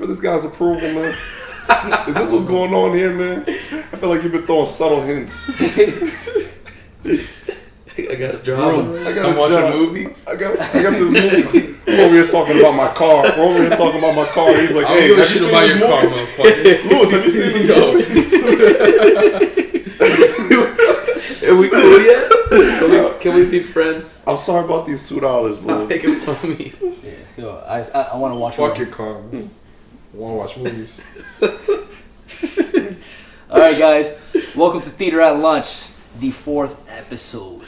for this guy's approval, man? Is this what's going on here, man? I feel like you've been throwing subtle hints. I got a job. I'm watching movies. I got this movie. We're over here talking about my car. He's like, hey, have you seen about your car, motherfucker? Lewis, have you seen this movie? Are we cool yet? Can we be friends? I'm sorry about these $2, Stop Lewis. making fun of me. Yeah, yo, I want to watch. Fuck your car. I want to watch movies. All right, guys, welcome to Theater at Lunch, the 4th episode.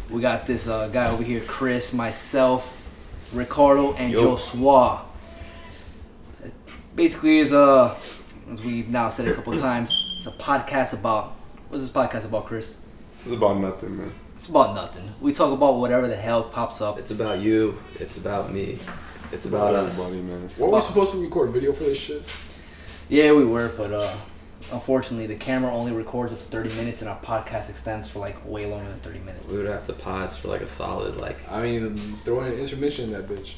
We got this guy over here, Chris, myself, Ricardo, and Josua. Basically, is as we've now said a couple of times, it's a podcast about. What's this podcast about, Chris? It's about nothing, man. It's about nothing. We talk about whatever the hell pops up. It's about you. It's about me. It's about us. Everybody, man. What, we supposed to record video for this shit? Yeah, we were, but unfortunately, the camera only records up to 30 minutes, and our podcast extends for like way longer than 30 minutes. We would have to pause for like a solid I mean, throw in an intermission in that bitch.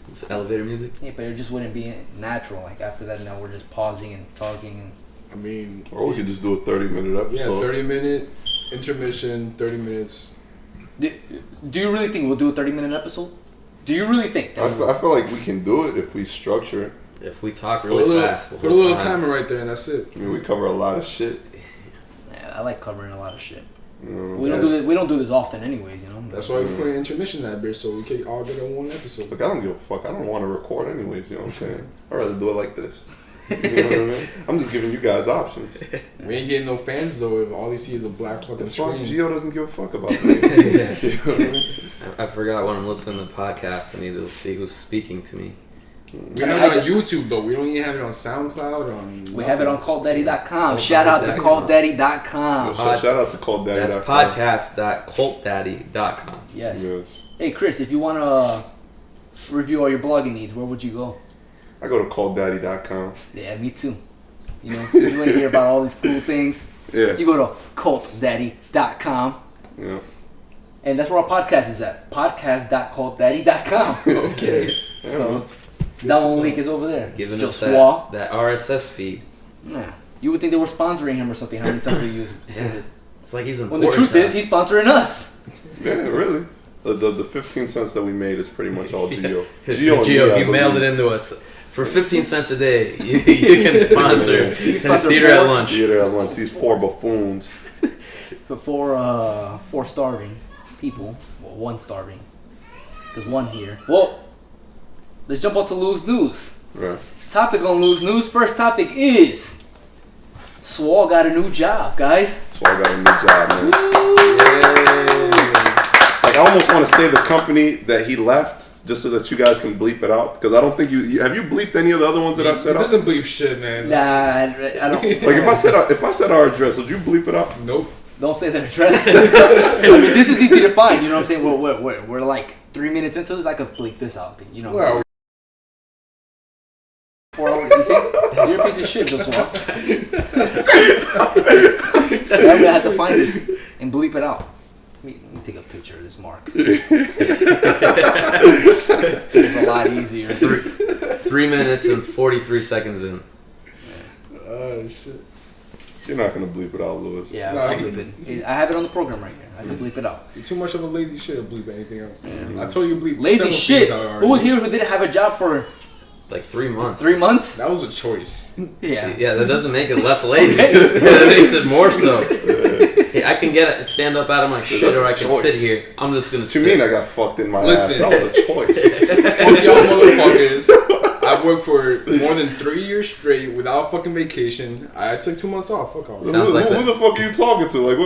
It's elevator music. Yeah, but it just wouldn't be natural. Like after that, now we're just pausing and talking. And I mean, or we could just do a 30-minute episode. Yeah, 30-minute intermission, 30 minutes. Do you really think we'll do a 30-minute episode? Do you really think that? I feel like we can do it if we structure it. If we talk really fast. Put a little timer right there and that's it. I mean, we cover a lot of shit. Yeah, I like covering a lot of shit. We don't do this often anyways, you know? That's why we put an intermission in that bitch so we can all get on one episode. Look, I don't give a fuck. I don't want to record anyways, you know what I'm saying? I'd rather do it like this. You know what I mean? I'm just giving you guys options. We ain't getting no fans though if all they see is a black fucking screen. Gio doesn't give a fuck about me. You know what I mean? I forgot when I'm listening to podcasts, I need to see who's speaking to me. We have it on YouTube though. We don't even have it on SoundCloud. We have it on cultdaddy.com. Shout out to cultdaddy.com. Shout out to cultdaddy.com. That's podcast.cultdaddy.com. Yes. Hey Chris, if you want to review all your blogging needs, where would you go? I go to cultdaddy.com. Yeah, me too. You know, you want to hear about all these cool things? Yeah. You go to cultdaddy.com. Yeah. And that's where our podcast is at. Podcast.cultdaddy.com. Okay. So that one link is over there. Giving us Josua. that RSS feed. Yeah. You would think they were sponsoring him or something. How many times do you say this? It's like he's When important. the truth is, he's sponsoring us. Yeah, really. The 15 cents that we made is pretty much all Gio. Gio, you mailed it into us. For 15 cents a day, you can sponsor Theater at Lunch. Theater at Lunch. These 4 buffoons. For 4 starving people. Well, 1 starving. Because 1 here. Well, let's jump on to Lose News. Right. Topic on Lose News. First topic is Swall got a new job, guys. Swall got a new job, man. Like, I almost want to say the company that he left, just so that you guys can bleep it out, because I don't think have you bleeped any of the other ones that I said? He doesn't bleep shit, man. Nah, I don't. Like if I said our address, would you bleep it out? Nope. Don't say the address. I mean, this is easy to find. You know what I'm saying? We're like 3 minutes into this. I could bleep this out. You know. Well, 4 hours. You see? You're a piece of shit, Josua. I'm gonna have to find this and bleep it out. Let me take a picture of this mark. This is a lot easier. 3 minutes and 43 seconds in. Oh shit. You're not gonna bleep it out, Lewis. Yeah, No, I'll bleep it. I have it on the program right here. I can bleep it out. You're too much of a lazy shit to bleep anything out. Yeah. I told you to bleep Lazy several shit. things out already. Who was here who didn't have a job for Like 3 months. 3 months? That was a choice. Yeah. Yeah, that doesn't make it less lazy. That makes it more so. Hey, I can stand up out of my shit, or I can sit here. I'm just gonna. What you mean I got fucked in my Listen. ass? That was a choice. Fuck y'all motherfuckers. I've worked for more than 3 years straight without fucking vacation. I took 2 months off. Fuck off. Who Sounds like the fuck are you talking to? Like,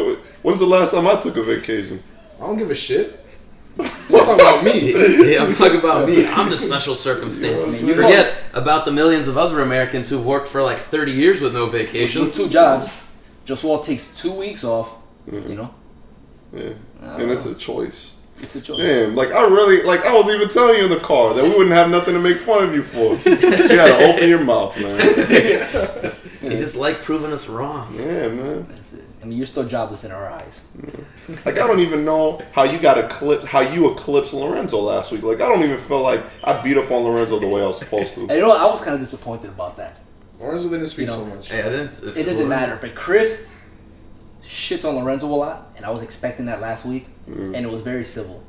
when's the last time I took a vacation? I don't give a shit. You're talking about me. Yeah, I'm talking about me. I'm the special circumstance. Yeah. Forget about the millions of other Americans who've worked for like 30 years with no vacation. With 2 jobs. Josua takes 2 weeks off. Mm-hmm. You know? Yeah. And it's a choice. It's a choice. Damn, like I was even telling you in the car that we wouldn't have nothing to make fun of you for. You gotta open your mouth, man. You just like proving us wrong. Yeah, man. That's it. mean, you're still jobless in our eyes. Like, I don't even know how you eclipsed Lorenzo last week. Like, I don't even feel like I beat up on Lorenzo the way I was supposed to. And you know what? I was kind of disappointed about that. Lorenzo didn't speak so much. Hey, It doesn't matter. But Chris shits on Lorenzo a lot, and I was expecting that last week, and it was very civil.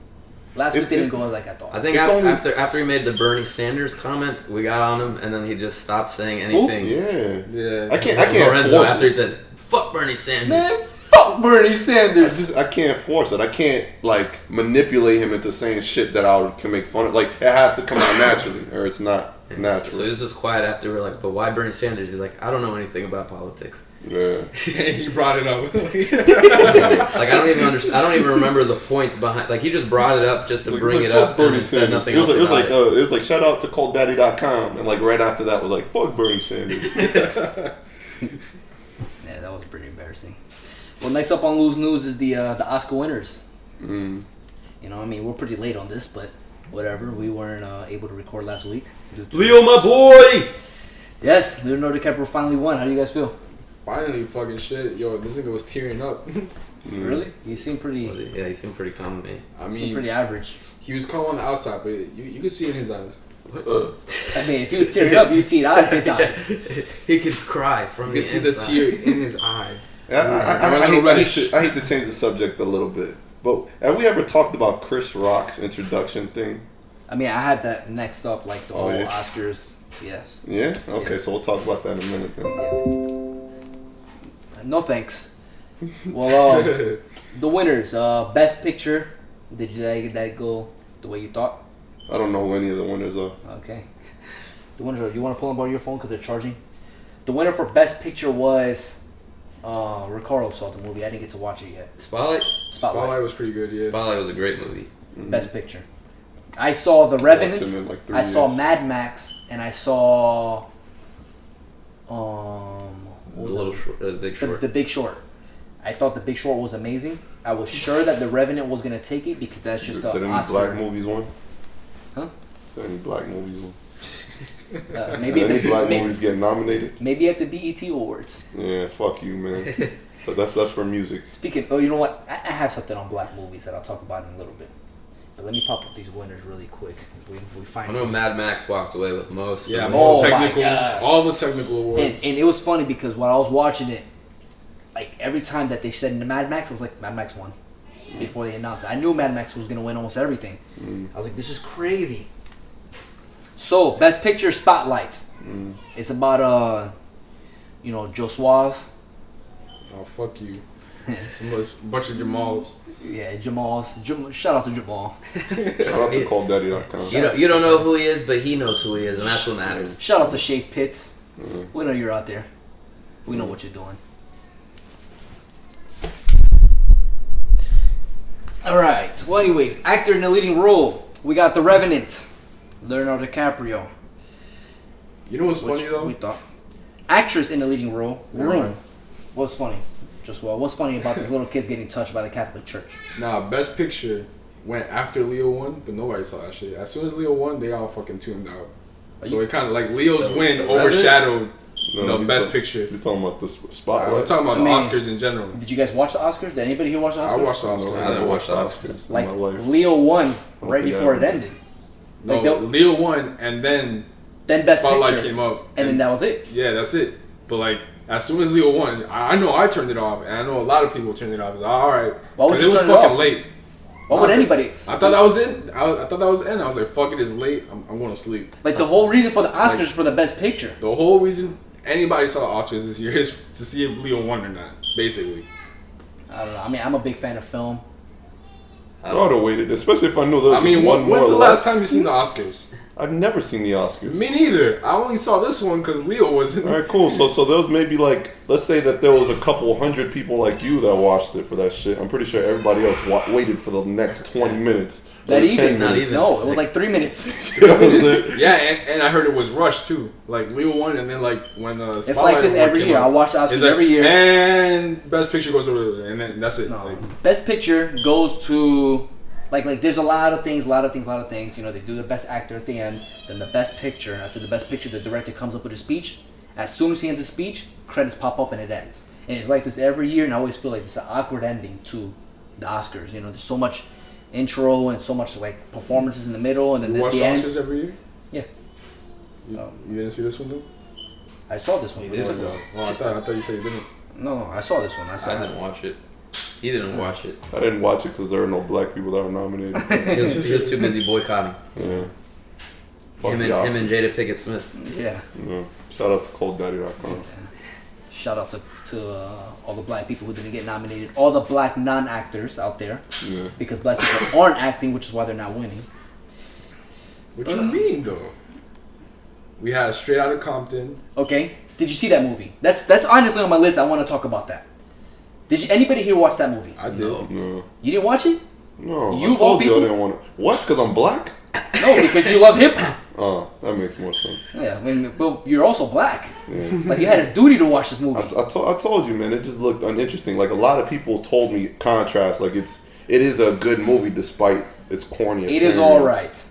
Last week didn't go like I thought. I think after he made the Bernie Sanders comments, we got on him, and then he just stopped saying anything. Yeah. I can't Lorenzo force after it. he said, "Fuck Bernie Sanders." Man, fuck Bernie Sanders. I can't force it. I can't like manipulate him into saying shit that can make fun of. Like, it has to come out naturally, or it's not natural. So he was just quiet after we were like, "But why Bernie Sanders?" He's like, "I don't know anything about politics." Yeah. He brought it up. Like, I don't even understand. I don't even remember the point behind. Like, he just brought it up just to bring it up and said nothing else. It was like shout out to ColdDaddy.com, and like right after that was like fuck Bernie Sanders. Yeah, that was pretty embarrassing. Well, next up on Lose News is the Oscar winners. You know, I mean, we're pretty late on this, but whatever. We weren't able to record last week. Leo, my boy. Yes, Leonardo DiCaprio finally won. How do you guys feel? Finally, fucking shit. Yo, this nigga was tearing up. Really? You seem pretty. Yeah, he seemed pretty calm to me. I Seemed mean, pretty average. he was calm on the outside, but you could see it in his eyes. I mean, if he was tearing up, you'd see it out of his eyes. He could cry from You the could see inside. the tear in his eye. I hate to change the subject a little bit, but have we ever talked about Chris Rock's introduction thing? I mean, I had that next up, like the whole yeah. Oscars. Yes. Yeah? Okay, Yeah. so we'll talk about that in a minute then. Yeah. No thanks. Well, the winners, Best Picture. Did that go the way you thought? I don't know who any of the winners are. Okay. The winners are. You want to pull them on your phone because they're charging? The winner for Best Picture was Ricardo saw the movie. I didn't get to watch it yet. Spotlight. Spotlight was pretty good, yeah. Spotlight was a great movie. Best Picture. I saw The Revenant. Watched him in like 3 I saw years. Mad Max, and I saw what was it? Big Short. The Big Short. I thought The Big Short was amazing. I was sure that The Revenant was gonna take it because that's just Did an any Oscar. black movies won? Huh? Did any black movies won? Maybe Did at any black the, movies get nominated? maybe at the BET Awards. Yeah, fuck you, man. But that's for music. Speaking, you know what? I have something on black movies that I'll talk about in a little bit. But let me pop up these winners really quick. We find I know some. Mad Max walked away with most. Yeah, of Oh most my technical, God. all the technical awards. And it was funny because when I was watching it, like every time that they said Mad Max, I was like, Mad Max won. Before they announced it. I knew Mad Max was going to win almost everything. I was like, this is crazy. So, Best Picture Spotlight. It's about, Josua's. Oh, fuck you. Bunch of Jamals. Yeah, Jamal's. Shout out to Jamal. Shout out to ColdDaddy.com. You don't know who he is, but he knows who he is, and that's what matters. Shout out to Shave Pitts. We know you're out there. We know what you're doing. Alright, well anyways, actor in the leading role. We got The Revenant. Leonardo DiCaprio. You know what's funny We though? thought. Actress in the leading role. Yeah, Room. right. What's funny? What's funny about these little kids getting touched by the Catholic Church? Nah, Best Picture went after Leo won, but nobody saw that shit. As soon as Leo won, they all fucking tuned out. So it kind of like Leo's win the overshadowed No, the he's Best talking- Picture. He's talking about the I'm spotlight. talking about I mean, the Oscars in general. Did you guys watch the Oscars? Did anybody here watch the Oscars? I watched the No, Oscars. I didn't watch the Oscars. in Like my life. Leo won right think I before it ever- ended. No, Like, they'll- Leo won, and then Then Best Spotlight Picture, came up, and then that was it. yeah, that's it. But like, as soon as Leo won, I know I turned it off, and I know a lot of people turned it off. It's like, all right, Why would 'cause you it was turn it fucking off? late. Why would anybody? I thought that was it. I thought that was the end. I was like, fuck it, it's late. I'm going to sleep. Like the whole reason for the Oscars is for the Best Picture. The whole reason anybody saw the Oscars this year is to see if Leo won or not, basically. I don't know. I mean, I'm a big fan of film. I would have waited, especially if I knew there was I mean, just one more when's the left. last time you seen the Oscars? I've never seen the Oscars. Me neither. I only saw this one because Leo wasn't. All right, cool. So there was maybe like, let's say that there was a couple hundred people like you that watched it for that shit. I'm pretty sure everybody else waited for the next 20 minutes. Not or 10 even. minutes. No, it was like 3 minutes. That was it. Yeah, and I heard it was rushed too. Like Leo won, and then like when It's like this every year. I watch the Oscars it's like, every year. and Best Picture goes over, and then that's it. No. Like, Best Picture goes to like there's a lot of things. You know, they do the Best Actor at the end, then the Best Picture. After the Best Picture, the director comes up with a speech. As soon as he ends his speech, credits pop up and it ends. And it's like this every year, and I always feel like it's an awkward ending to the Oscars. You know, there's so much intro and so much like performances in the middle, and then You at watch the the end. Oscars every year? Yeah. You didn't see this one though? I saw this one. He Oh, did. I thought you said you didn't. No, I saw this one. I saw I didn't watch it. He didn't watch it. I didn't watch it because there are no black people that were nominated. He was too busy boycotting. Yeah. Fuck Him the Oscars. and Jada Pinkett Smith. Yeah. Yeah. Shout out to ColdDaddy.com. Shout out to all the black people who didn't get nominated, all the black non-actors out there, Yeah. because black people aren't acting, which is why they're not winning. What you mean though? We had Straight Outta Compton. Okay, did you see that movie? That's honestly on my list. I want to talk about that. Did you, anybody here watch that movie? I did. No. You didn't watch it? No. You I told you I people? didn't want to. What? Because I'm black? No, because you love hip hop. Oh, that makes more sense. Yeah, I mean, well, you're also black. Yeah. Like you had a duty to watch this movie. I told you, man. It just looked uninteresting. Like a lot of people told me contrast. Like it is a good movie despite its corny. It is appearance. all right.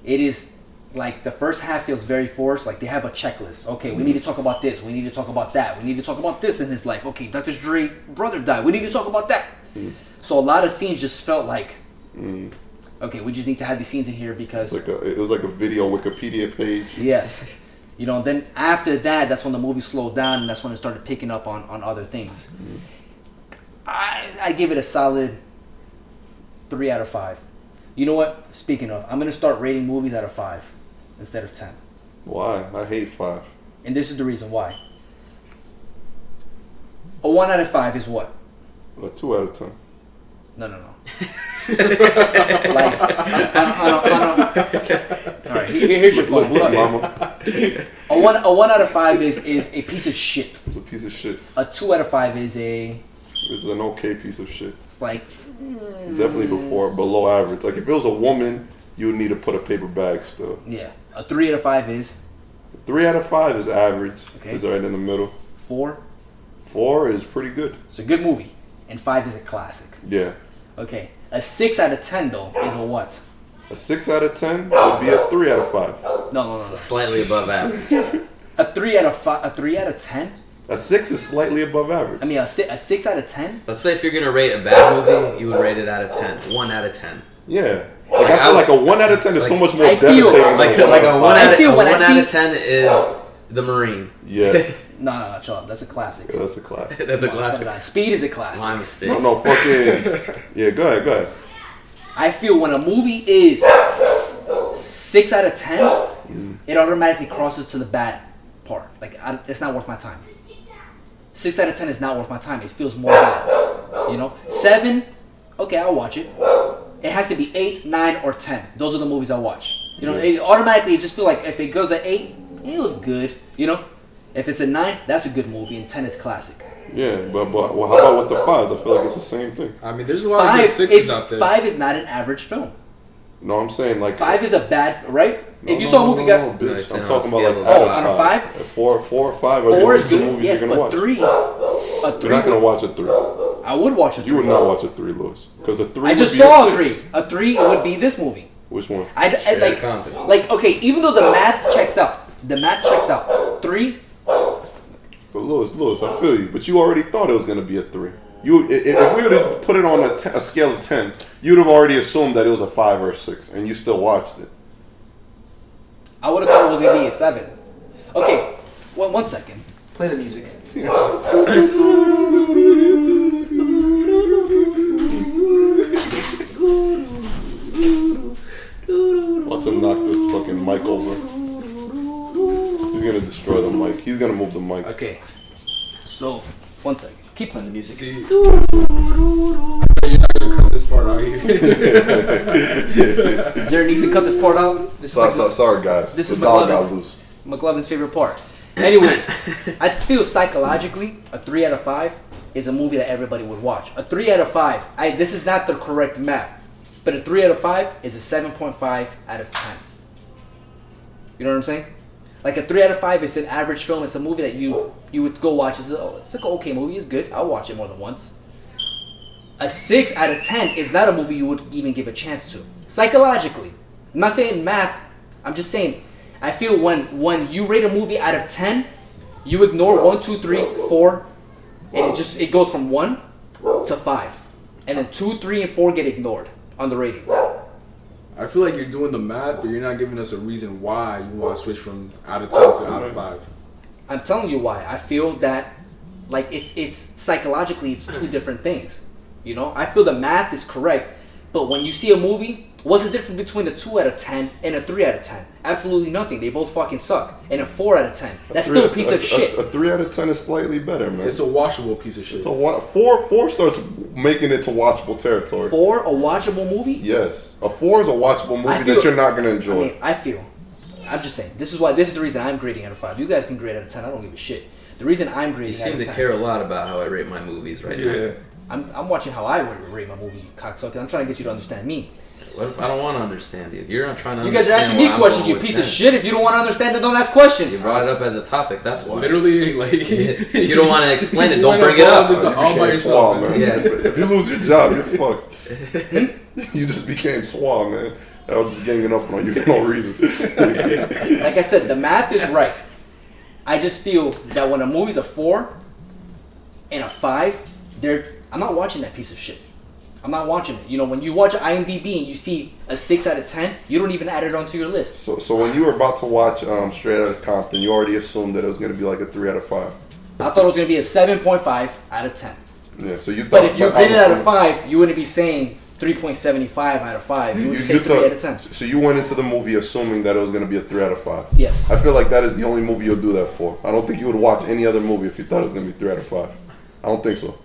It is like the first half feels very forced. Like they have a checklist. Okay, we need to talk about this. We need to talk about that. We need to talk about this in his life. Okay, Dr. Dre's brother died. We need to talk about that. So a lot of scenes just felt like, okay, we just need to have these scenes in here because It was like a video Wikipedia page. yes, you know. Then after that, that's when the movie slowed down, and that's when it started picking up on other things. I give it a solid 3 out of 5. You know what? Speaking of, I'm gonna start rating movies out of 5 instead of 10. Why? I hate 5. And this is the reason why. A 1 out of 5 is what? A 2 out of 10. No. Like, all right, here's your Look, fun. mama. A 1 out of 5 is a piece of shit. It's a piece of shit. A 2 out of 5 is a, This is an okay piece of shit. it's like, It's definitely below average. Like if it was a woman, you would need to put a paper bag still. yeah. A 3 out of 5 is 3 out of 5 is average. Okay. It's right in the middle. 4. 4 is pretty good. It's a good movie. And 5 is a classic. Yeah. Okay. A 6 out of 10 though is a what? A 6 out of 10 would be a 3 out of 5. No. Slightly above average. A 3 out of 5. A 3 out of 10. A 6 is slightly above average. I mean, a 6 out of 10. Let's say if you're gonna rate a bad movie, you would rate it out of 10. 1 out of 10. Yeah. Like I feel like a 1 out of 10 is so much more I feel devastating. Like a 1 I out of feel when I 1 out of see- 10 is The Marine. Yes. No, chill out. That's a classic. Yeah, that's a classic. That's a Come on, classic. put it on. Speed is a classic. My mistake. No, fucking. Yeah, go ahead. I feel when a movie is 6 out of 10, it automatically crosses to the bad part. Like, it's not worth my time. 6 out of 10 is not worth my time. It feels more bad. You know? 7, okay, I'll watch it. It has to be 8, 9, or 10. Those are the movies I watch. You know, it automatically just feel like if it goes at 8, it was good. You know? If it's a 9, that's a good movie, and 10 is classic. Yeah, but well, how about with the 5s? I feel like it's the same thing. I mean, there's a lot of good 6s out there. 5 is not an average film. No, I'm saying like 5 is a bad, right? No, if you saw a movie, no, got bitch. No, I'm talking about like on a out on a of 5? 4 or 5 are the 4 only is two good. movies Yes, you're gonna but watch. 3. A 3 You're not gonna watch a 3. I would watch a 3. You would not watch a 3, Lewis, because a 3. I just would be saw a 6. 3. A 3 would be this movie. Which one? I Straight Compton. like okay, even though the math checks out. 3. But Lewis, I feel you. But you already thought it was gonna be a 3. If we would have put it on a scale of 10, you'd have already assumed that it was a 5 or a 6, and you still watched it. I would have thought it was gonna be a 7. Okay, one second. Play the music. Watch him knock this fucking mic over. He's gonna destroy the mic. He's gonna move the mic. Okay. So, one second. Keep playing the music. See, you're not gonna cut this part out here. Is there a need to cut this part out? This is Sorry, guys. This the is dog got McLovin's. loose. McLovin's favorite part. Anyways, I feel psychologically a 3 out of 5 is a movie that everybody would watch. A 3 out of 5. This is not the correct math, but a 3 out of 5 is a 7.5 out of 10. You know what I'm saying? Like a 3 out of 5 is an average film. It's a movie that you would go watch. It's like an okay movie. It's good. I'll watch it more than once. A 6 out of 10 is not a movie you would even give a chance to. Psychologically. I'm not saying math. I'm just saying I feel when you rate a movie out of 10, you ignore 1, 2, 3, 4, and it goes from 1 to 5, and then 2, 3, and 4 get ignored on the ratings. I feel like you're doing the math, but you're not giving us a reason why you want to switch from out of 10 to out of 5. I'm telling you why. I feel that, like, it's psychologically, it's two different things. You know, I feel the math is correct, but when you see a movie, what's the difference between a 2 out of 10 and a 3 out of 10? Absolutely nothing. They both fucking suck. And a 4 out of 10, that's still a piece of shit. A 3 out of 10 is slightly better, man. It's a watchable piece of shit. It's a 4 starts making it to watchable territory. 4, a watchable movie? Yes, a 4 is a watchable movie that you're not gonna enjoy. I'm just saying. This is the reason I'm grading out of 5. You guys can grade out of 10. I don't give a shit. The reason I'm grading out of 10. You seem to care a lot about how I rate my movies right now. I'm watching how I rate my movies, you cocksucker. I'm trying to get you to understand me. What if I don't want to understand you? You're not trying to. You guys are asking me questions, you piece of shit. If you don't want to understand it, don't ask questions. You brought it up as a topic. That's why. Literally, like, if you don't want to explain it, don't bring it up. All by yourself, man. Yeah. If you lose your job, you're fucked. You just became suave, man. I was just ganging up on you for no reason. Like I said, the math is right. I just feel that when a movie's a 4 and a 5, I'm not watching that piece of shit. I'm not watching it. You know, when you watch IMDb and you see a 6 out of 10, you don't even add it onto your list. So when you were about to watch Straight Outta Compton, you already assumed that it was going to be like a 3 out of 5. I thought it was going to be a 7.5 out of 10. Yeah, so you thought. But if you did it out of 5, you wouldn't be saying 3.75 out of 5. You would say 3 out of 10. So you went into the movie assuming that it was going to be a 3 out of 5. Yes. I feel like that is the only movie you'll do that for. I don't think you would watch any other movie if you thought it was going to be 3 out of 5. I don't think so.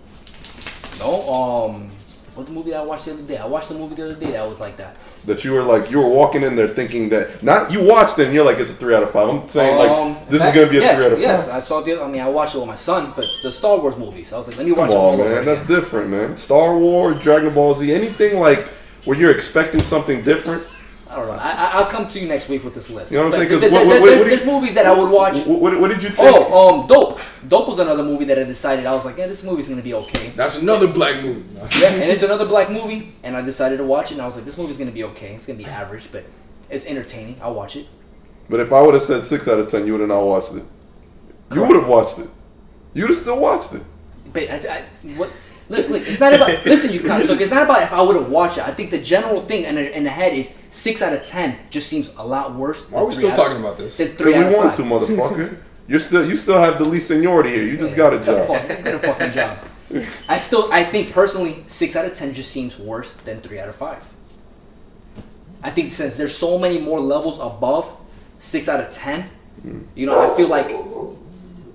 No, what the movie I watched the other day? I watched the movie the other day that was like that. That you were walking in there thinking that, not you watched it and you're like, it's a 3 out of 5. I'm saying like, this is going to be a 3 out of 5. Yes, I saw I watched it with my son, but the Star Wars movies. I was like, let me watch Come it all on, over man. again. That's different, man. Star Wars, Dragon Ball Z, anything like where you're expecting something different. I don't know. I'll come to you next week with this list. You know what I'm saying? There's movies that I would watch. What did you think? Dope. Dope was another movie that I decided, I was like, yeah, this movie's going to be okay. That's another black movie. Yeah, and it's another black movie, and I decided to watch it, and I was like, this movie's going to be okay. It's going to be average, but it's entertaining. I'll watch it. But if I would have said 6 out of 10, you would have not watched it. You would have watched it. You would have still watched it. But what? Look, it's not about. Listen, you cocksucker. It's not about if I would have watched it. I think the general thing in the head is 6 out of 10 just seems a lot worse. Why are we still talking about this? Because we want to, motherfucker. You still have the least seniority here. You just got a job. Get a fucking job. I think personally, 6 out of 10 just seems worse than 3 out of 5. I think since there's so many more levels above 6 out of 10, you know, I feel like.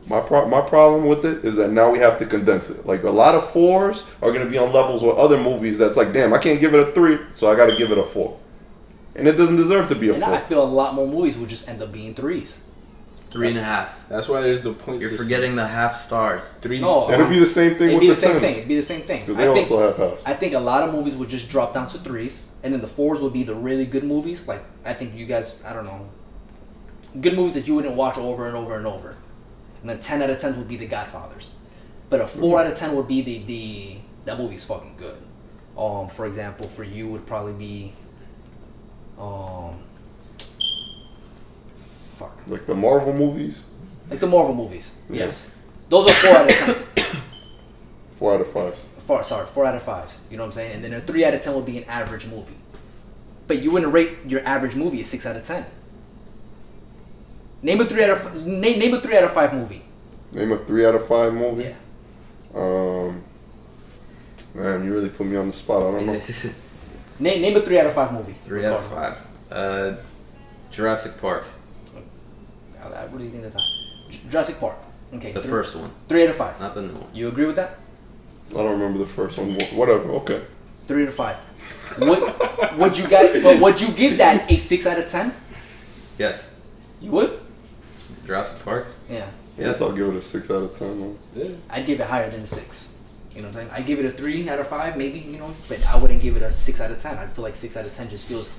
My problem with it is that now we have to condense it. Like, a lot of 4s are going to be on levels with other movies that's like, damn, I can't give it a 3, so I got to give it a 4. And it doesn't deserve to be a 4. I feel a lot more movies would just end up being 3s. 3.5. That's why there's the point. You're forgetting the half stars. 3. No, it'd be the same thing with the 10s. It'd be the same thing. Because they also have halves. I think a lot of movies would just drop down to 3s, and then the 4s would be the really good movies. Like, I think you guys, I don't know, good movies that you wouldn't watch over and over and over. And then 10 out of 10 would be The Godfathers. But a 4 out of 10 would be that movie's fucking good. For example, for you would probably be like the Marvel movies? Like the Marvel movies, yeah. Yes. Those are 4 out of 10s. 4 out of 5s. 4 out of 5s. You know what I'm saying? And then a 3 out of 10 would be an average movie. But you wouldn't rate your average movie a 6 out of 10. Name a 3 out of 5 movie. Name a 3 out of 5 movie? Yeah. Man, you really put me on the spot. I don't know. Name a 3 out of 5 movie. 3 out of 5. Jurassic Park. What do you think that's on? Jurassic Park. Okay. The first one. 3 out of 5. Not the new one. You agree with that? I don't remember the first one. Whatever. Okay. 3 out of 5. Would you give that a 6 out of 10? Yes. You would? Jurassic Park? Yeah. Yes, I'll give it a 6 out of 10. Man. Yeah. I'd give it higher than a 6. You know what I'm saying? I'd give it a 3 out of 5, maybe, you know, but I wouldn't give it a 6 out of 10. I feel like 6 out of 10 just feels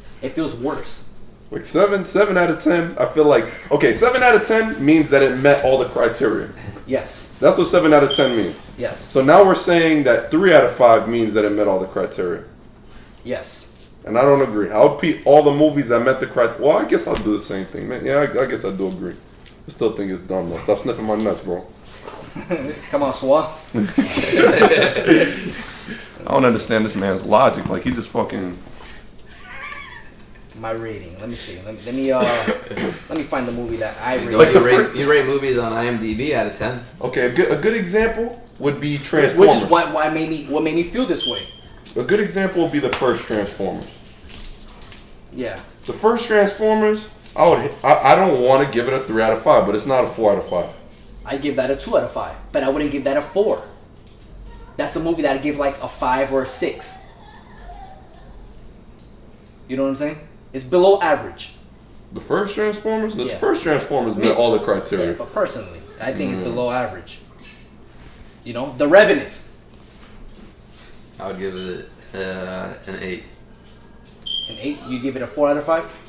worse. Like 7 out of 10, I feel like, okay, 7 out of 10 means that it met all the criteria. Yes. That's what 7 out of 10 means. Yes. So now we're saying that 3 out of 5 means that it met all the criteria. Yes. And I don't agree. I'll repeat all the movies that met the criteria. Well, I guess I'll do the same thing, man. Yeah, I guess I do agree. I still think it's dumb, though. Stop sniffing my nuts, bro. Come on, Swa. I don't understand this man's logic. Like he just fucking. My rating. Let me see. Let me find the movie that I rate. Like you rate movies on IMDb out of 10. Okay, a good example would be Transformers. Which is what made me feel this way. A good example would be the first Transformers. Yeah. The first Transformers, I don't want to give it a 3 out of 5, but it's not a 4 out of 5. I'd give that a 2 out of 5, but I wouldn't give that a 4. That's a movie that I'd give like a 5 or a 6. You know what I'm saying? It's below average. The first Transformers? The Yeah. first Transformers met all the criteria. Yeah, but personally, I think it's below average. You know, The Revenant. I would give it an 8. An 8? You give it a 4 out of 5?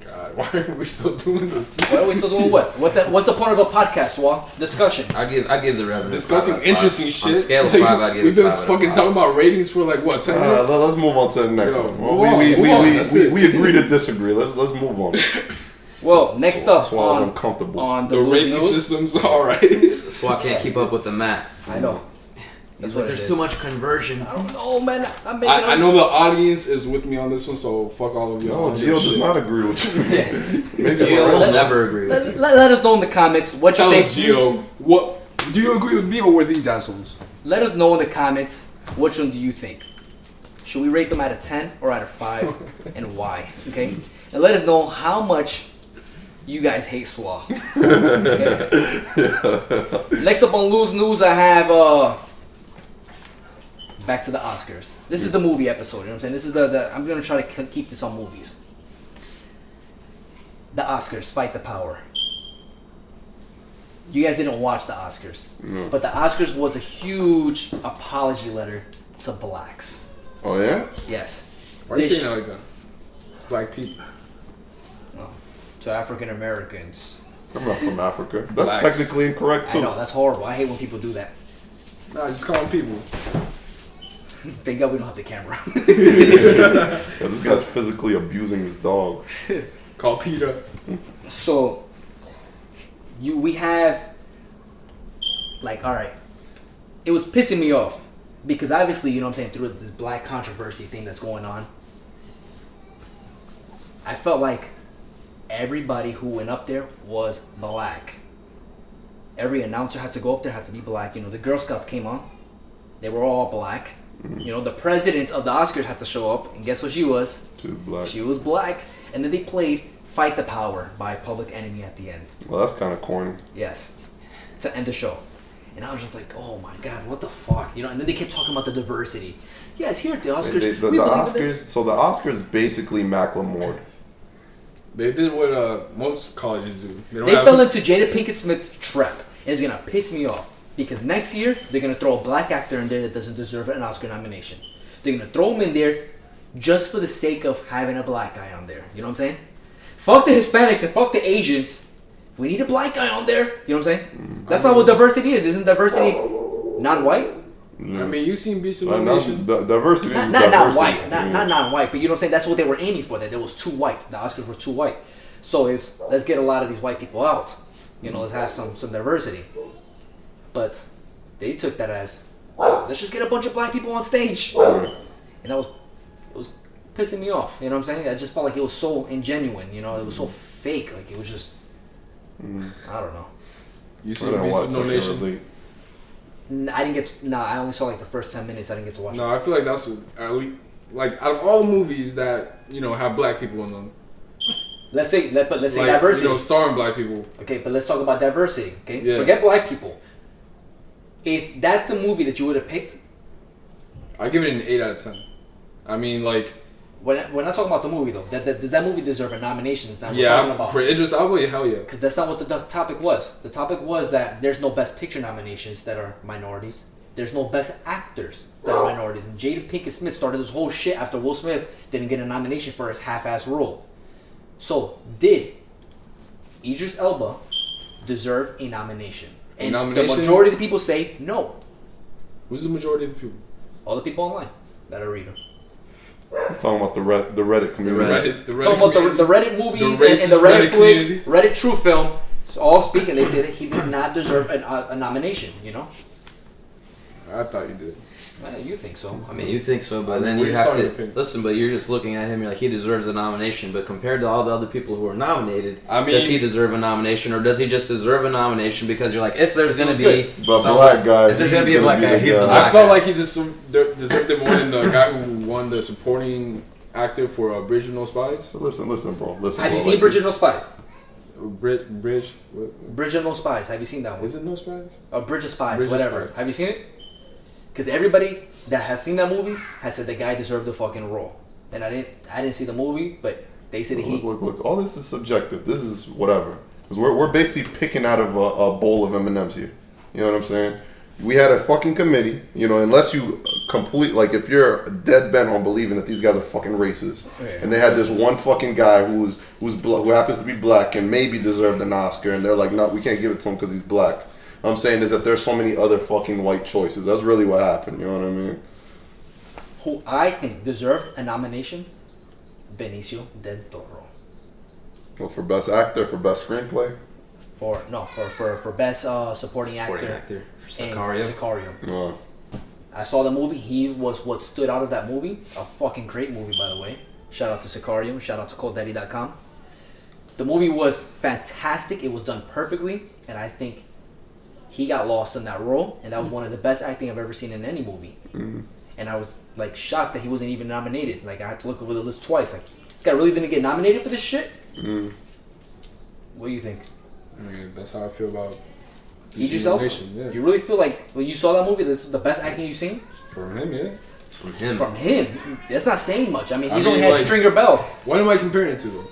God, why are we still doing this? Why are we still doing what? What's the point of a podcast, Wall? Discussion. I'd give the Revenant. Discussing 5 out of 5. interesting shit. On a scale of 5, I'd give We've it been 5 out of fucking 5. talking about ratings for like what, 10 minutes? Let's move on to the next Yo, one. we We agree to disagree. Let's move on. Well, next up Swallow's uncomfortable. on The the rating news. system's alright. Swat can't keep up with the math. I know. He's That's what like, it there's is. too much conversion. I don't know, man. I'm making. I know the audience is with me on this one, so fuck all of y'all. No, Gio does not agree with you. Gio will never agree with you. Let us know in the comments what Tell you us, think. Gio, what do you agree with me or were these assholes? Let us know in the comments which one do you think. Should we rate them out of 10 or out of 5, and why? Okay, and let us know how much you guys hate Swa. Okay? Next up on Lose News, I have back to the Oscars. This is the movie episode. You know what I'm saying? This is the I'm gonna try to keep this on movies. The Oscars, Fight the Power. You guys didn't watch the Oscars, but the Oscars was a huge apology letter to blacks. Oh yeah? Yes. Why are you saying that like that? Black people. To African Americans. I'm not from Africa. That's Blacks. technically incorrect too. I know, that's horrible. I hate when people do that. Nah, just call them people. Thank God we don't have the camera. Yeah, this guy's physically abusing his dog. Call Peter. So, we have, like, all right. It was pissing me off because obviously, you know what I'm saying, through this black controversy thing that's going on, I felt like everybody who went up there was black. Every announcer had to go up there, had to be black. You know, the Girl Scouts came on. They were all black. You know, the president of the Oscars had to show up, and guess what she was? She was black. She was black. And then they played Fight the Power by Public Enemy at the end. Well, that's kind of corny. Yes. To end the show. And I was just like, oh my God, what the fuck? You know, and then they kept talking about the diversity. Yes, here at the Oscars. The we believe in Oscars. So the Oscars basically Macklemore. They did what most colleges do. They fell into Jada Pinkett Smith's trap. And it's going to piss me off. Because next year, they're going to throw a black actor in there that doesn't deserve an Oscar nomination. They're going to throw him in there just for the sake of having a black guy on there. You know what I'm saying? Fuck the Hispanics and fuck the Asians. If we need a black guy on there, you know what I'm saying? That's not what diversity is. Isn't diversity non-white? I mean, you seen Beast of No, No Nation? diversity is Not diversity. white. Not non-white. But you know what I'm saying? That's what they were aiming for. That there was too white. The Oscars were too white. So let's get a lot of these white people out. You know, let's have some diversity. But they took that as, let's just get a bunch of black people on stage. And it was pissing me off. You know what I'm saying? I just felt like it was so ingenuine. You know, it was so fake. Like it was just, I don't know. You seen Beast of No Nation? I didn't get. I only saw like the first 10 minutes. I didn't get to watch No, I feel like that's at least like out of all the movies that have black people in them. Let's say Like, diversity. starring black people. Okay, but let's talk about diversity. Okay, Yeah. forget black people. Is that the movie that you would have picked? I give it an 8 out of 10. I mean, like, We're not talking about the movie though. Does that movie deserve a nomination? That's not what we're yeah, talking about. for Idris Elba, hell yeah. Because that's not what the topic was. The topic was that there's no Best Picture nominations that are minorities. There's no Best Actors that are minorities. And Jada Pinkett Smith started this whole shit after Will Smith didn't get a nomination for his half-ass role. So, did Idris Elba deserve a nomination? And the majority of the people say no. Who's the majority of the people? All the people online that I read them. He's talking about the Reddit community. The Reddit Talking about community. the Reddit movies The and the racist Reddit Reddit flicks, community. Reddit True Film. So all speaking, they say that he did not deserve a nomination. You know. I thought you did. You think so? I mean, you think so, but I mean, then we're you just have talking to opinion. listen. But you're just looking at him. You're like, he deserves a nomination. But compared to all the other people who are nominated, I mean- does he deserve a nomination, or does he just deserve a nomination because you're like, if there's gonna be good. But someone- black guy, if there's gonna be a he's black gonna guy, be he's the the guy. black I felt guy. like he deserved it more than the guy who won the supporting actor for Bridge of No Spies. So listen, bro. Listen. Have bro, you seen like Bridge this- of No Spies? Bridge. What? Bridge of No Spies. Have you seen that one? Is it No Spies? Bridge of Spies, Bridge of whatever. Spies. Have you seen it? Because everybody that has seen that movie has said the guy deserved the fucking role. And I didn't see the movie, but they said he. Look. All this is subjective. This is whatever. Because we're basically picking out of a bowl of M&Ms here. You know what I'm saying? We had a fucking committee. You know, unless you like, if you're dead bent on believing that these guys are fucking racist, and they had this one fucking guy who happens to be black and maybe deserved an Oscar, and they're like, no, we can't give it to him because he's black. I'm saying is that there's so many other fucking white choices. That's really what happened. You know what I mean? Who I think deserved a nomination, Benicio del Toro. Well, for best actor, for best screenplay. For best supporting actor for and Sicario. Sicario. I saw the movie. He was what stood out of that movie. A fucking great movie, by the way. Shout out to Sicario. Shout out to ColdDaddy.com. The movie was fantastic. It was done perfectly, and I think he got lost in that role, and that was one of the best acting I've ever seen in any movie. Mm-hmm. And I was like shocked that he wasn't even nominated. Like I had to look over the list twice. Like this guy really didn't get nominated for this shit. What do you think? I mean, that's how I feel about Idris Elba? Yeah. You really feel like when you saw that movie, this is the best acting you've seen? From him, yeah. From him. From him? That's not saying much. I mean, he's I mean, only had like- Stringer Bell. What am I comparing it to, though?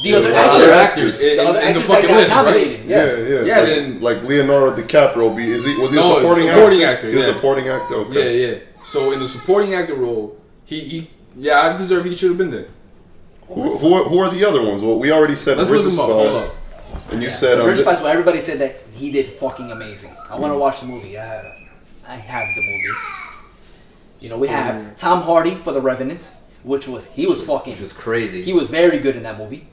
The other other actors. actors. The other In the actors fucking that got list, right? nominated. Yes. Yeah. Yeah, like, then- like Leonardo DiCaprio, was he No, a supporting supporting actor? actor, He was a yeah. supporting actor. Okay. Yeah. So in the supporting actor role, I deserve he should have been there. Who are the other ones? Well, we already said Let's Bridge look of them up. Hold Spies, up. and you said Bridge of Spies, well, everybody said that he did fucking amazing. I want to watch the movie. I have the movie. You know, we have Tom Hardy for The Revenant, which was crazy. He was very good in that movie.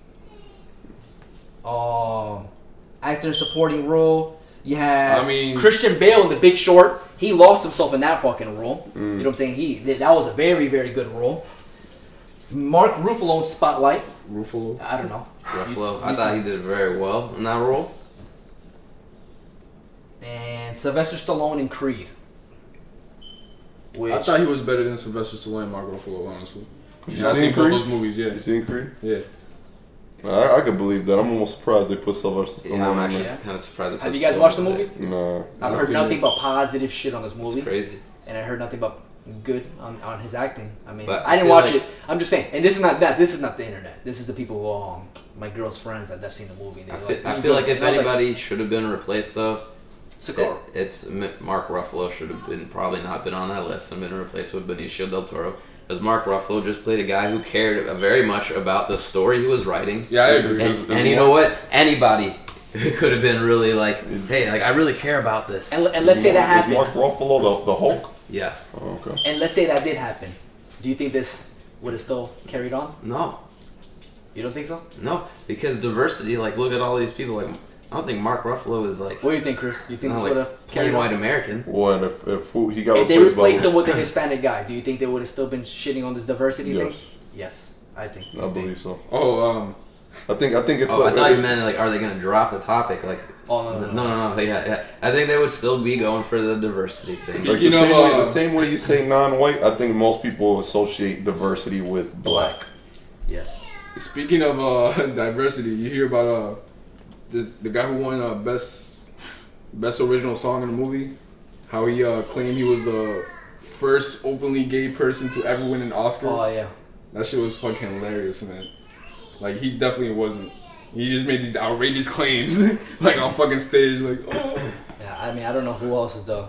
Actor supporting role. You have Christian Bale in The Big Short. He lost himself in that fucking role. You know what I'm saying? That was a very, very good role. Mark Ruffalo in Spotlight. Ruffalo? I don't know. Ruffalo. I thought he did very well in that role. And Sylvester Stallone in Creed. Which I thought he was better than Sylvester Stallone and Mark Ruffalo, honestly. You I've seen seen both Creed? those movies, yeah. You seen Creed? Yeah. I could believe that. I'm almost surprised they put Sylvester Stallone Yeah, I'm in actually there. kind of surprised. Have you guys watched the movie? Nah. I've heard nothing but positive shit on this movie. It's crazy. And I heard nothing but good on his acting. I mean, But I didn't feel watch like- it. I'm just saying, and this is not that. This is not the internet. This is the people who, my girl's friends that have seen the movie. I feel like if anybody should have been replaced though, Socorro. it's Mark Ruffalo should have probably not been on that list and been replaced with Benicio del Toro. Because Mark Ruffalo just played a guy who cared very much about the story he was writing. Yeah, I agree. And you know what? Anybody could have been really like, hey, like I really care about this. And let's say that happened. Is Mark Ruffalo the Hulk? Yeah. Oh, okay. And let's say that did happen. Do you think this would have still carried on? No. You don't think so? No, because diversity. Like, look at all these people. Like, I don't think Mark Ruffalo is like. What do you think, Chris? You think this like would have plain carried white on? American. Well, and if he got If they replaced replaced by him with a Hispanic guy, do you think they would have still been shitting on this diversity Yes. thing? Yes, I think. I believe so. Oh, I think it's. Oh, I thought you meant like, are they gonna drop the topic? Like, Oh, no. Yeah. I think they would still be going for the diversity thing. Like Speaking the of, same way you say non-white, I think most people associate diversity with black. Yes. speaking of diversity, you hear about the guy who won best original song in a movie? How he claimed he was the first openly gay person to ever win an Oscar. Oh yeah. That shit was fucking hilarious, man. Like, he definitely wasn't. He just made these outrageous claims, like, on fucking stage, like, oh. Yeah, I mean, I don't know who else is the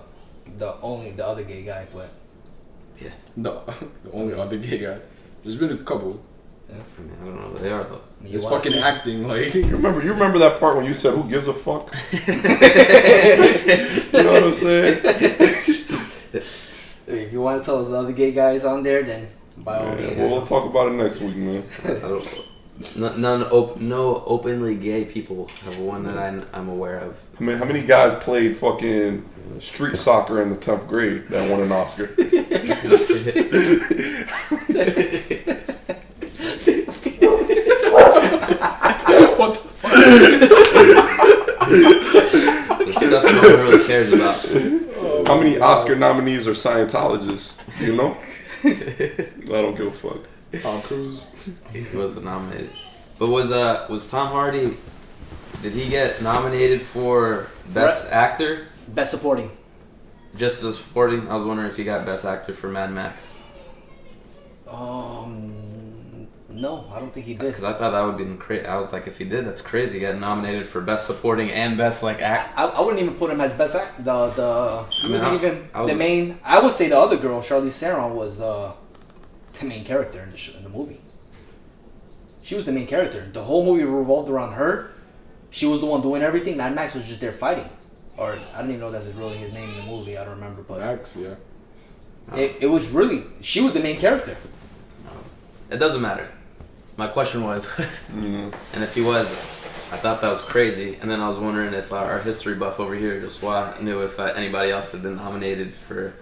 other gay guy, but Yeah. The only other gay guy. There's been a couple. I mean, I don't know what they are though. you It's watch fucking it. acting, like. You remember that part when you said, "Who gives a fuck"? You know what I'm saying? If you want to tell us the other gay guys on there, then by all means. We'll talk about it next week, man. I don't know. No openly gay people have won that I'm aware of. I mean, how many guys played fucking street soccer in the 10th grade that won an Oscar? What the fuck? The stuff no one really cares about. How many Oscar nominees are Scientologists? You know? I don't give a fuck. Tom Cruise. He wasn't nominated. But was Tom Hardy? Did he get nominated for Best Actor? Best Supporting. Just as supporting. I was wondering if he got Best Actor for Mad Max. No, I don't think he did. Because I thought that would be crazy. I was like, if he did, that's crazy. He got nominated for Best Supporting and Best act. I wouldn't even put him as best act. He wasn't even the main. I would say the other girl, Charlize Theron, was the main character in the movie. She was the main character. The whole movie revolved around her. She was the one doing everything. Mad Max was just there fighting. Or I don't even know if that's really his name in the movie. I don't remember, but Max, yeah. It was really, she was the main character. It doesn't matter. My question was, and if he was, I thought that was crazy. And then I was wondering if our history buff over here, Josua, knew if anybody else had been nominated for,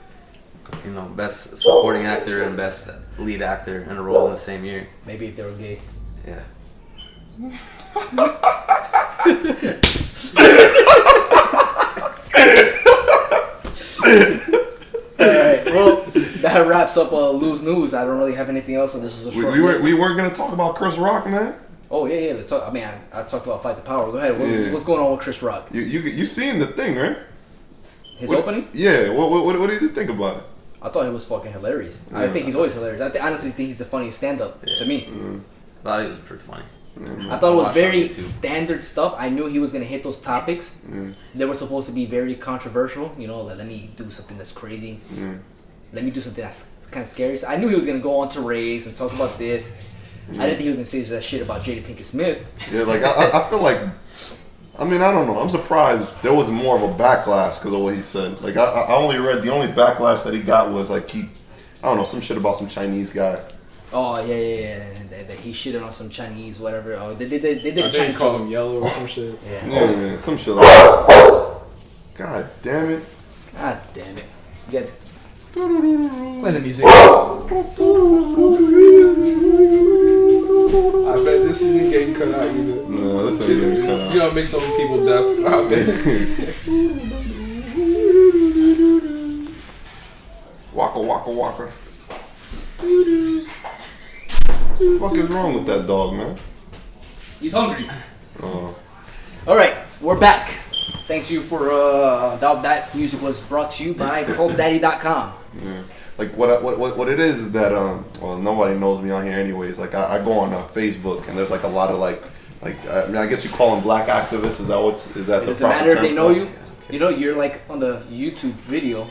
Best Supporting Actor and Best Lead Actor in a role in the same year. Maybe if they were gay. Yeah. Alright, well, that wraps up Loose News. I don't really have anything else, so this is a short list. We weren't going to talk about Chris Rock, man. Oh, yeah, let's talk. I mean, I talked about Fight the Power. Go ahead. What's going on with Chris Rock? You seen the thing, right? His opening? Yeah. What did you think about it? I thought he was fucking hilarious. Yeah. I think he's always hilarious. I honestly think he's the funniest stand-up to me. I thought he was pretty funny. I thought it was very standard stuff. I knew he was going to hit those topics. They were supposed to be very controversial. Let me do something that's crazy. Let me do something that's kind of scary. So I knew he was going to go on to race and talk about this. I didn't think he was going to say that shit about Jada Pinkett Smith. Yeah, like, I feel like, I mean, I don't know. I'm surprised there was more of a backlash because of what he said. Like, I only read, the only backlash that he got was, like, some shit about some Chinese guy. Oh, yeah. That he shitted on some Chinese, whatever. Oh, they did I think Chinese. he called him yellow or some shit. Yeah, some shit like that. God damn it. God damn it. You guys, play the music. I bet this isn't getting cut out either. No, this ain't getting cut out. You know, make some people deaf. I bet. Waka waka waka. What the fuck is wrong with that dog, man? He's hungry. Oh. Alright, we're back. Thanks you for that music was brought to you by CultDaddy.com. Yeah. Like what it is that well, nobody knows me on here anyways. Like I go on Facebook and there's like a lot of like I mean, I guess you call them black activists. Is that the proper term? It doesn't matter if they know you. You're like on the YouTube video.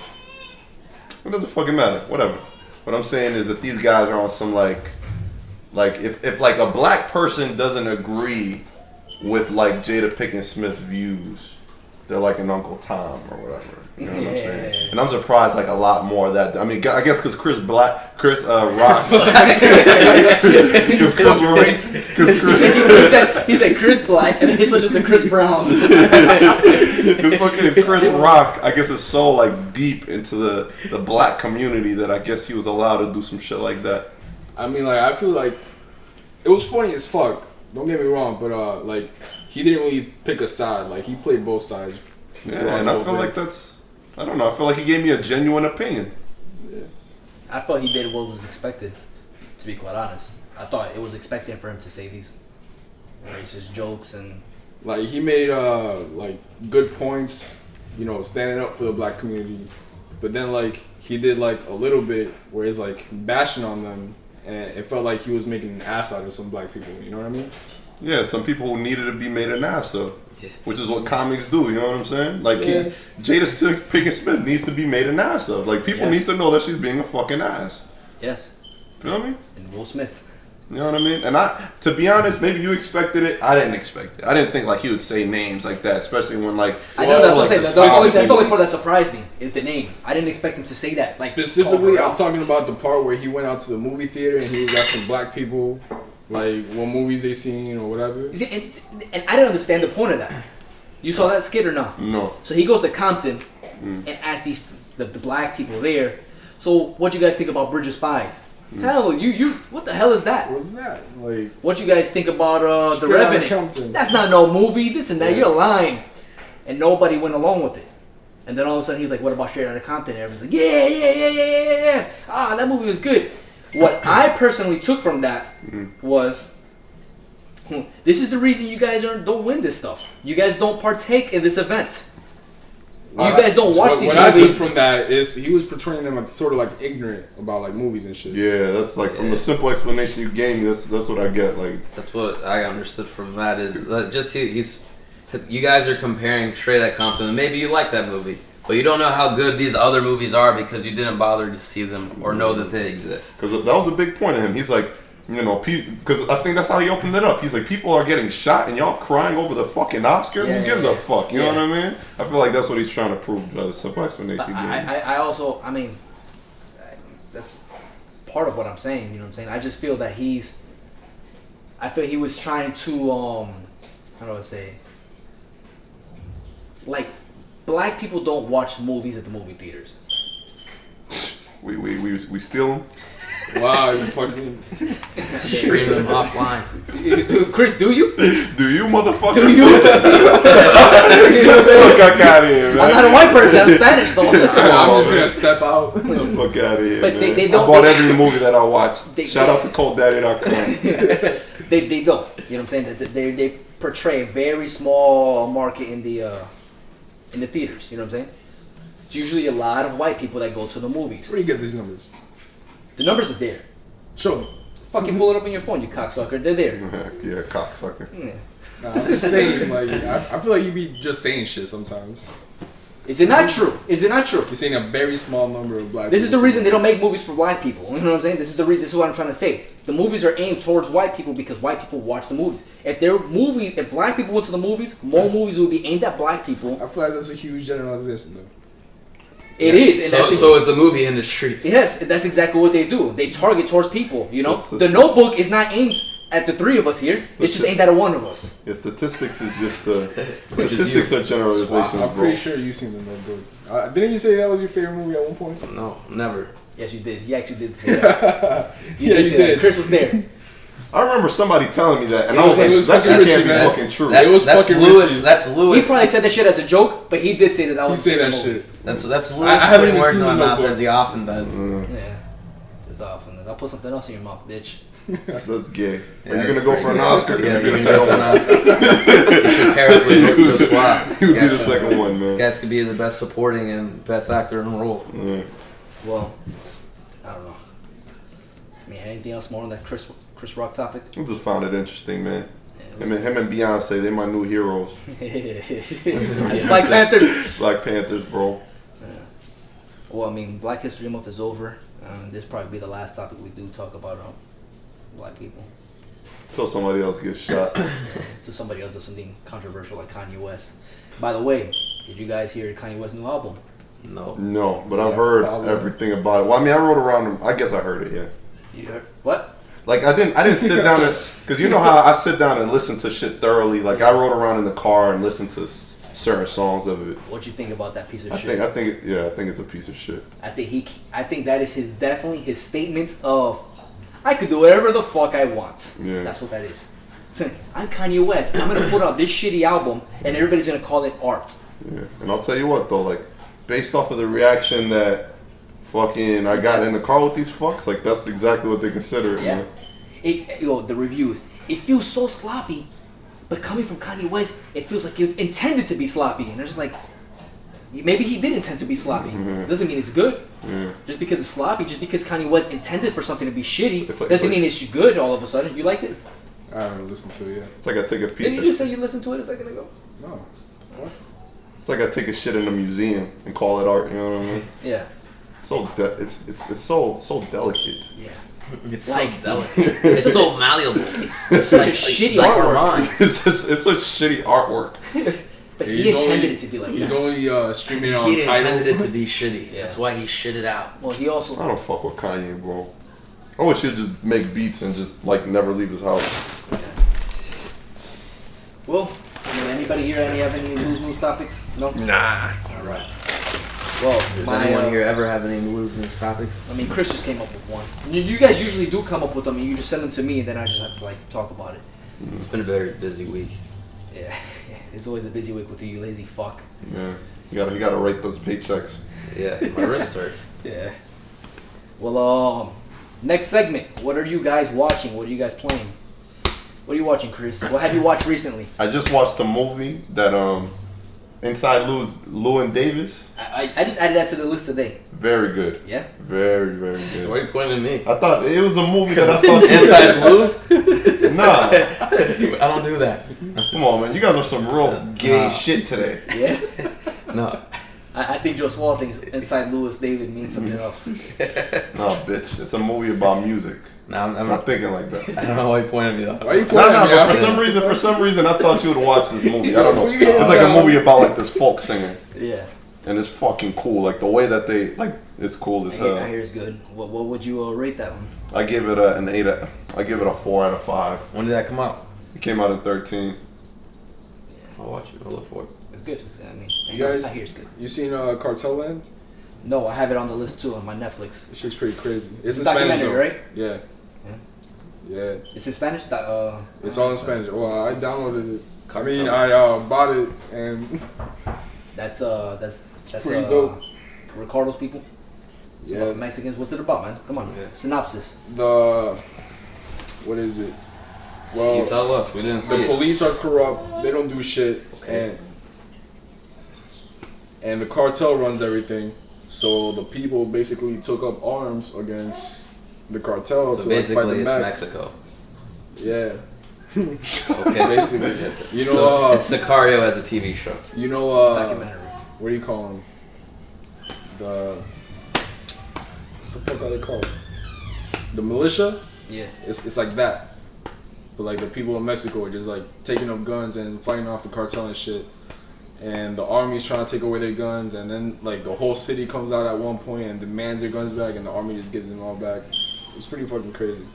It doesn't fucking matter. Whatever. What I'm saying is that these guys are on some like if like a black person doesn't agree with like Jada Pinkett Smith's views, they're like an Uncle Tom or whatever. You know what I'm saying? And I'm surprised like a lot more of that. I mean, I guess because Chris Rock. Because he said Chris Black and he's just a Chris Brown. Because fucking Chris Rock, I guess, is so like deep into the black community that I guess he was allowed to do some shit like that. I mean, like I feel like it was funny as fuck. Don't get me wrong, but like he didn't really pick a side. Like he played both sides. Yeah, and I feel like that's. I don't know. I feel like he gave me a genuine opinion. Yeah. I felt he did what was expected, to be quite honest. I thought it was expected for him to say these racist jokes and... Like, he made, like, good points, standing up for the black community. But then, like, he did, like, a little bit where he's, like, bashing on them. And it felt like he was making an ass out of some black people. You know what I mean? Yeah, some people who needed to be made an ass of. Yeah. Which is what comics do, you know what I'm saying? Like, Jada Pinkett Smith needs to be made an ass of. Like, people need to know that she's being a fucking ass. Yes. Feel me? And Will Smith. You know what I mean? And to be honest, maybe you expected it. I didn't expect it. I didn't think, like, he would say names like that, especially when, like... I know, that's what I'm saying. That's the only part that surprised me, is the name. I didn't expect him to say that. Like, specifically, I'm talking about the part where he went out to the movie theater and he was asking black people, Like what movies they seen or whatever. You see, and I didn't understand the point of that. You saw that skit or no? No. So he goes to Compton and asks the black people there, so what you guys think about Bridge of Spies? Hell, you what the hell is that? What's that? Like What you guys think about The Straight Outta Revenant? Compton. That's not no movie, this and that, you're lying. And nobody went along with it. And then all of a sudden he's like, what about Straight Outta Compton? And everyone's like, yeah. Ah, that movie was good. What I personally took from that was, this is the reason you guys don't win this stuff. You guys don't partake in this event. You guys don't watch these What I took movies. from that is he was portraying them like sort of like ignorant about like movies and shit. Yeah, that's like from the simple explanation you gave me. That's what I get. Like That's what I understood from that is just he's. You guys are comparing Straight Outta Compton, and maybe you like that movie, but you don't know how good these other movies are because you didn't bother to see them or know that they exist. because that was a big point of him. He's like, because I think that's how he opened it up. He's like, people are getting shot and y'all crying over the fucking Oscar. Who gives a fuck? You know what I mean? I feel like that's what he's trying to prove by the simple explanation. But he gave me. I also, I mean, that's part of what I'm saying. You know what I'm saying? I just feel that I feel he was trying to, how do I say? Like, black people don't watch movies at the movie theaters. We steal them. Wow, you fucking. Stream them offline. Chris, do you? Do you, motherfucker? Do you? Fuck out of here, man. I'm not a white person. I'm Spanish though. I'm just gonna step out. Get the fuck out of here, But man. they don't- I bought every movie that I watched. They- Shout out to ColdDaddy.com. They don't. You know what I'm saying? They portray a very small market in the theaters. You know what I'm saying? It's usually a lot of white people that go to the movies. Where do you get these numbers? The numbers are there. Show me. Fucking pull it up on your phone, you cocksucker. They're there. Yeah, cocksucker. Yeah. Nah, I'm just saying, like, I feel like you be just saying shit sometimes. Is it not true? Is it not true? You're saying a very small number of black This is people the reason they don't see make movies for black people. You know what I'm saying? This is the reason. This is what I'm trying to say. The movies are aimed towards white people because white people watch the movies. If black people went to the movies, more movies would be aimed at black people. I feel like that's a huge generalization, though. It is. And So is the movie industry. yes, that's exactly what they do. They target towards people. You know, So The Notebook is not aimed at the three of us here. It's just aimed at one of us. Yeah, statistics is just the Which is statistics you. are generalizations, I'm bro. pretty sure you've seen The Notebook. Didn't you say that was your favorite movie at one point? No, never. Yes, you did. You actually did say that. You Yeah, did you say that. did. Chris was there. I remember somebody telling me that, and It I was was- like, it was that fucking shit can't Richie, be man. fucking true. It was That's fucking Lewis. Richie. That's He Lewis. probably said that shit as a joke, but he did say that He was say that the movie. shit. That's Lewis I haven't putting even words in seen my The mouth Notebook. as he often does. Yeah. It's awful. I'll put something else in your mouth, bitch. That's gay. Yeah, Are you that's gonna go for an pretty Oscar? Yeah, You'd be you the can go for second an one. Oscar. You should pair up with Josua. You would be the second one, man. Guys could be the best supporting and best actor in the role. Yeah. Well, I don't know. I mean, anything else more on that Chris Rock topic? I just found it interesting, man. Yeah, Him and Beyonce, they my new heroes. Black Panthers. Black Panthers, bro. Well, I mean, Black History Month is over. This probably be the last topic we do talk about black people. Till somebody else gets shot. To somebody else does something controversial like Kanye West. By the way, did you guys hear Kanye West's new album? No. No, but I've heard everything about it. Well, I mean, I wrote around him. I guess I heard it, yeah. You heard what? Like I didn't sit down and, cause you know how I sit down and listen to shit thoroughly. Like I rode around in the car and listened to certain songs of it. What you think about that piece of I shit? think it's a piece of shit. I think that is definitely his statement of, I could do whatever the fuck I want. Yeah. That's what that is. I'm Kanye West. I'm gonna put out this shitty album, and everybody's gonna call it art. Yeah, and I'll tell you what though, like based off of the reaction that fucking I got in the car with these fucks, like that's exactly what they consider it, Yeah. man. The reviews. It feels so sloppy, but coming from Kanye West, it feels like it was intended to be sloppy, and it's just like, maybe he did intend to be sloppy. Doesn't mean it's good. Yeah. Just because it's sloppy, just because Kanye West intended for something to be shitty, It's like- doesn't mean it's good all of a sudden. You liked it? I haven't listened to it yet. It's like I take a peek. Didn't you just say you listened to it a second ago? No. The fuck? It's like I take a shit in a museum and call it art. You know what I mean? Yeah. It's so delicate. Yeah. It's Like- so delicate. It's so malleable. It's such a shitty like our artwork. minds. It's such shitty artwork. But he intended it to be like He's that. only streaming it on He Tidal. intended it to be shitty. Yeah. That's why he shit it out. Well, he also. I don't fuck with Kanye, bro. I wish he'd just make beats and just like never leave his house. Well, anybody here have any news topics? No? Nah. All right. Well, Does anyone here ever have any news topics? I mean, Chris just came up with one. You guys usually do come up with them, and you just send them to me, and then I just have to like talk about it. It's been a very busy week. Yeah, it's always a busy week with you lazy fuck. Yeah. You gotta rate those paychecks. Yeah, my wrist hurts. Yeah. Well, next segment. What are you guys watching? What are you guys playing? What are you watching, Chris? What have you watched recently? I just watched a movie that Inside Llewyn Davis. I just added that to the list today. Very good. Yeah? Very, very good. Why are you pointing at me? I thought it was a movie that I thought Inside Lou? Nah. I don't do that. Come on, man. You guys are some real gay shit today. Yeah? No. I think Josua thinks Inside Lewis David means something else. No, bitch. It's a movie about music. No, I'm Stop thinking like that. I don't know why you pointed at me though. Why you pointing at me? But for some reason, I thought you would watch this movie. I don't know. It's like a movie about like this folk singer, Yeah. and it's fucking cool. Like the way that they it's cool as hell. I hear it's good. What would you rate that one? I give it an 8. I give it a 4 out of 5. When did that come out? It came out in 13. I'll watch it. I'll look for it. It's good. You guys- I hear it's good. You seen Cartel Land? No, I have it on the list too on my Netflix. This shit's pretty crazy. It's a in Spanish, documentary, though. right? Yeah. Yeah. It's in Spanish? It's all in Spanish. Well, I downloaded it. Cartel. I bought it and That's pretty dope. Ricardo's people. It's Yeah. about the Mexicans. What's it about, man? Come on. Yeah. Synopsis. what is it? You Well, tell us. We didn't see the it. police are corrupt. They don't do shit, Okay. and the cartel runs everything. So the people basically took up arms against the cartel So to like, fight basically, them it's back. Mexico. Yeah, Okay. basically. It's, You know, so it's Sicario as a TV show. you know, Documentary. what do you call them? What the fuck are they called? The militia. Yeah. It's like that, but like the people in Mexico are just like taking up guns and fighting off the cartel and shit, and the army's trying to take away their guns, and then like the whole city comes out at one point and demands their guns back, and the army just gives them all back. It's pretty fucking crazy.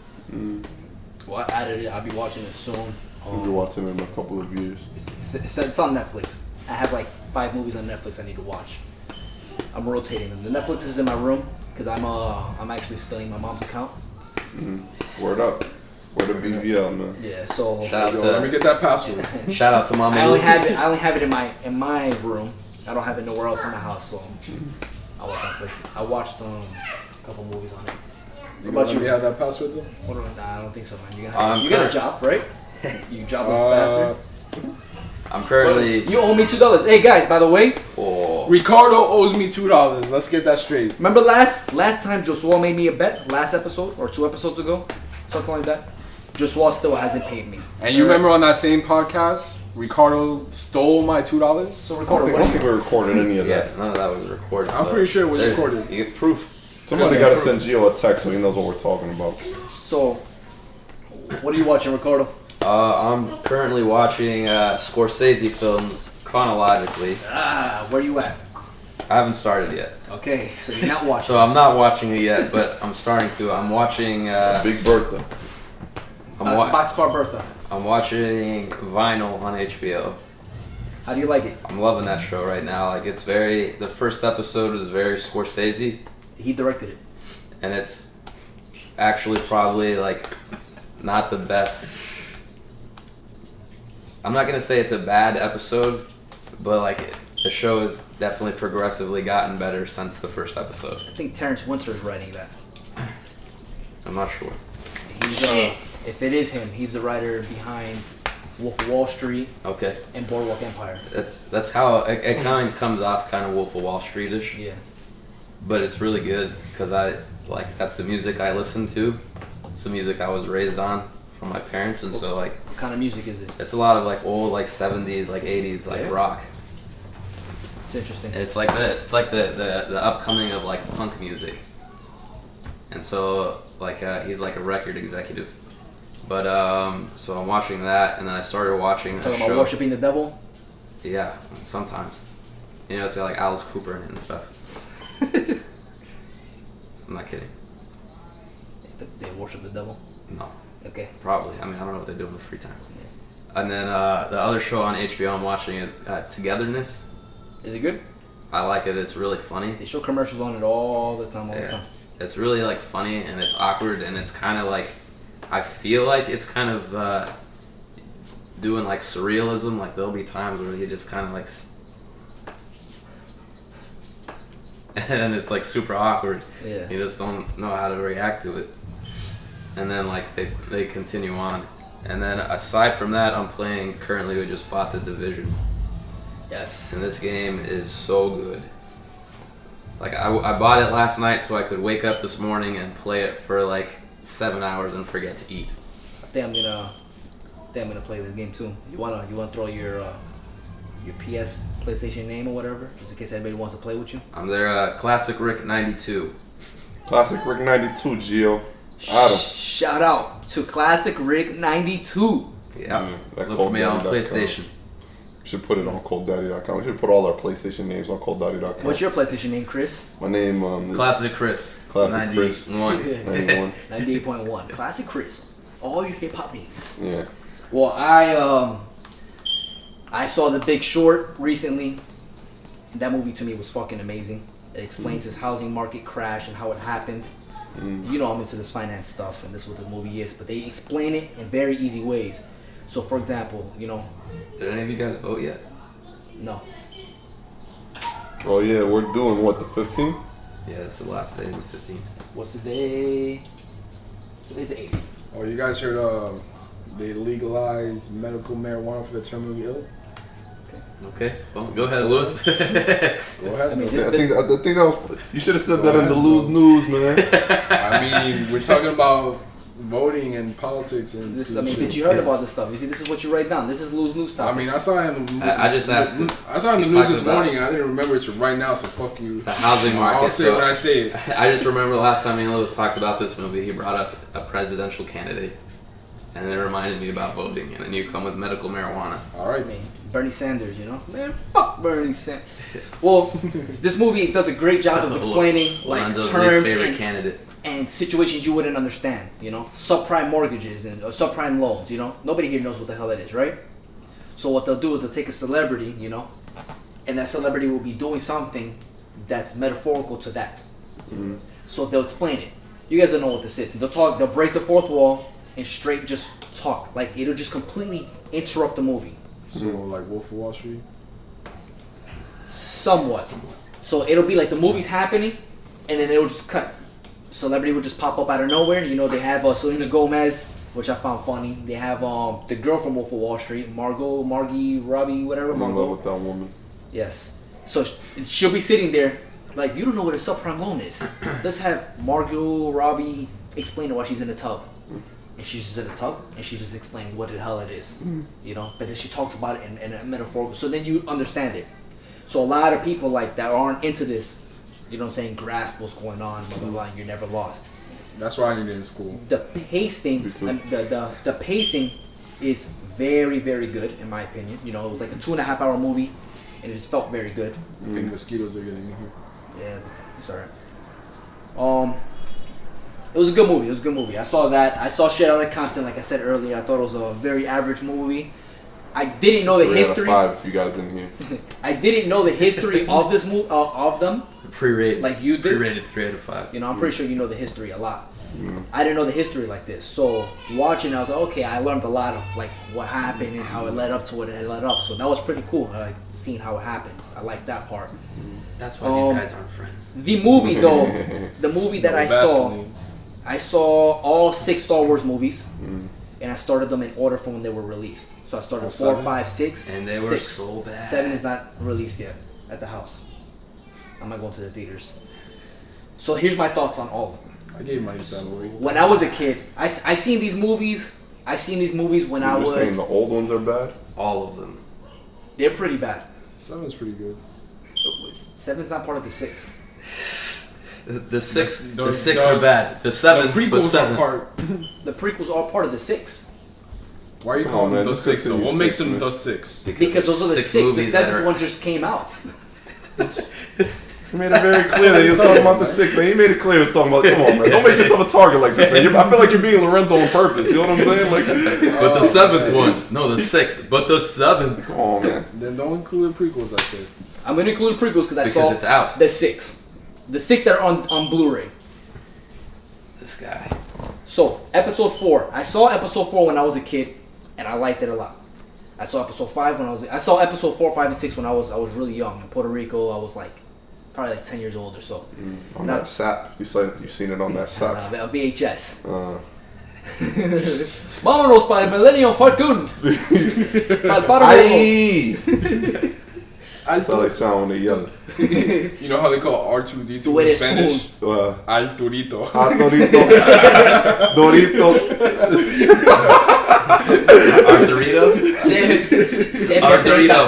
Well, I added it. I'll be watching it soon. We'll be watching it in a couple of years. It's on Netflix. I have like 5 movies on Netflix I need to watch. I'm rotating them. The Netflix is in my room because I'm actually stealing my mom's account. Word up. Word up, BVL, man. Yeah. So Shout Yo, out let me to get that password. shout out to Mama. I only Lou. have it in my room. I don't have it nowhere else in the house. So I watch Netflix. I watched a couple movies on it. You What about gonna let me you? have that password though? Nah, I don't think so, man. You I'm got a current- job, right? You jobless bastard. I'm currently. You owe me $2. Hey guys, by the way, Oh, Ricardo owes me $2. Let's get that straight. remember last time Josua made me a bet last episode or 2 episodes ago, something like that. Josua still hasn't paid me. And you remember on that same podcast, Ricardo stole my $2? So I Ricardo, don't what do think you? we recorded any of that. yeah, none of that was recorded. I'm so pretty sure it was there's- recorded. You get proof. Somebody got to send Gio a text so he knows what we're talking about. So, what are you watching, Ricardo? I'm currently watching Scorsese films chronologically. Where you at? I haven't started yet, Okay, so you're not watching. so I'm not watching it yet, but I'm starting to. I'm watching. Big Bertha. Boxcar Bertha. I'm watching Vinyl on HBO. How do you like it? I'm loving that show right now. Like it's very. The first episode is very Scorsese, He directed it. and it's actually probably like not the best. I'm not gonna say it's a bad episode, but like the show has definitely progressively gotten better since the first episode. I think Terrence Winter is writing that. I'm not sure. He's if it is him, he's the writer behind Wolf of Wall Street Okay, and Boardwalk Empire. that's how it kind of comes off kind of Wolf of Wall Street-ish, Yeah. but it's really good because I like that's the music I listen to. It's the music I was raised on from my parents, and so like What kind of music is it? it's a lot of like old like 70s like 80s like Yeah. rock. It's interesting. It's like the upcoming of like punk music, and so like he's like a record executive. But so I'm watching that, and then I started watching a Talking show. about worshiping the devil. Yeah, sometimes. You know, it's got like Alice Cooper in it and stuff. I'm not kidding. they worship the devil? No, Okay. probably. I mean, I don't know what they do in their free time. And then the other show on HBO I'm watching is Togetherness. Is it good? I like it. It's really funny. They show commercials on it all the time. It's really like funny and it's awkward and it's kind of like, I feel like it's kind of doing like surrealism. Like there'll be times where he just kind of like, and it's like super awkward. Yeah. You just don't know how to react to it. And then like they continue on. And then aside from that, I'm playing currently. We just bought The Division. Yes. And this game is so good. Like I bought it last night so I could wake up this morning and play it for like 7 hours and forget to eat. I think I'm gonna play this game too. You wanna throw your PS PlayStation name or whatever, just in case anybody wants to play with you. I'm there. Classic Rick 92. Classic Rick 92, Gio. Adam. Shout out to Classic Rick 92. Yeah. that Look for me on coldaddy.com. PlayStation. We should put it on coldaddy.com. We should put all our PlayStation names on coldaddy.com. What's your PlayStation name, Chris? My name is Classic Chris. Classic Chris. 91. 91. 98.1. Classic Chris. All your hip hop needs. Yeah. Well, I saw The Big Short recently. That movie to me was fucking amazing. It explains this housing market crash and how it happened. You know I'm into this finance stuff, and this is what the movie is, but they explain it in very easy ways. So, for example, you know, Did any of you guys vote yet? no. Oh yeah, we're doing what, the 15th? Yeah, it's the last day, the 15th. What's the day? Today's the 8th. Oh, you guys heard they legalized medical marijuana for the terminally ill? Okay, well, go ahead, Lewis. Go ahead. I mean, I think that was. You should have said that in the Lose News, man. I mean, we're talking about voting and politics and This, I and mean, shit. but you heard about this stuff. You see, this is what you write down. This is Lou's news I topic. mean, I saw it in the I just asked I saw it in the he's news talking this about morning. I didn't remember it to right now, so fuck you. The housing market. I'll say it when I say it. I just remember the last time me and Lewis talked about this movie, he brought up a presidential candidate. And it reminded me about voting. And then you come with medical marijuana. All right. I mean, Bernie Sanders, you know? Man, fuck Bernie Sanders. Well, this movie does a great job of explaining like Lorenzo's least terms favorite candidate. and situations you wouldn't understand, you know? Subprime mortgages and subprime loans, you know? Nobody here knows what the hell that is, right? So what they'll do is they'll take a celebrity, you know? And that celebrity will be doing something that's metaphorical to that. Mm-hmm. So they'll explain it. You guys don't know what this is. They'll break the fourth wall and straight just talk. Like, it'll just completely interrupt the movie. So like Wolf of Wall Street. Somewhat. So it'll be like the movie's happening, and then it'll just cut. Celebrity will just pop up out of nowhere. You know, they have Selena Gomez, which I found funny. They have the girl from Wolf of Wall Street, Margie, Robbie, whatever. I'm in love Margot. with that woman. Yes. So she'll be sitting there, like, you don't know what a subprime loan is. Let's have Margot Robbie explain to why she's in the tub. And she's just in the tub, and she's just explaining what the hell it is. You know? But then she talks about it in a metaphorical, so then you understand it. So a lot of people like that aren't into this, you know what I'm saying, grasp what's going on, blah, blah, blah, and you're never lost. That's why I needed in school. The pacing, Me too. the pacing is very, very good, in my opinion. You know, it was like a 2.5 hour movie, and it just felt very good. I think mosquitoes are getting in here. Yeah, it's alright. It was a good movie. I saw that. I saw Shit Out of Compton, like I said earlier. I thought it was a very average movie. I didn't know the 3 out of history. 5 if you guys didn't hear. I didn't know the history of this movie, of them. Pre-rated. Like you did? Pre-rated 3 out of 5. You know, I'm pretty sure you know the history a lot. I didn't know the history like this. So watching, I was like, okay, I learned a lot of like what happened and how it led up to what it led up. So that was pretty cool. I like seeing how it happened. I like that part. That's why these guys aren't friends. The movie though, the movie that I saw. Vaseline. I saw all 6 Star Wars movies, and I started them in order from when they were released. So I started 4, 7? 5, 6. And they were 6. so bad. 7 is not released yet at the house. I'm not going to the theaters. So here's my thoughts on all of them. I gave my family. When I was a kid, I seen these movies. I seen these movies when I You're was. saying the old ones are bad? All of them. They're pretty bad. 7's pretty good. 7's not part of the 6. The 6 The- the 6 the- are bad. The 7 The but prequels 7. are part. The prequels are part of the 6 Why are you Come calling on, them man, the just 6 continue though? What makes 6, them man. the 6? because those are the 6. The movies that 7th are- one just came out. He made it very clear that he was talking about the 6, man. He made it clear he was talking about. Come on, man. Don't make yourself a target like this, man. I feel like you're being Lorenzo on purpose. You know what I'm saying? Like, but the 7th one, no, the 6th, but the 7th. Come on, man. Then don't include the prequels. I said. I'm gonna include the prequels because saw it's out. the 6 that are on Blu-ray. This guy. So episode 4, I saw episode 4 when I was a kid, and I liked it a lot. I saw episode 5 when I saw episode 4, 5, and 6 when I was really young in Puerto Rico. I was like probably like 10 years old or so. On that sap, you've seen it on that sap. VHS. Vámonos para el Millennium Falcon. Aye. That's how they sound when they yell. You know how they call R2D2 in Spanish? Arturito. Arturito. Doritos. Arturito? Arturito.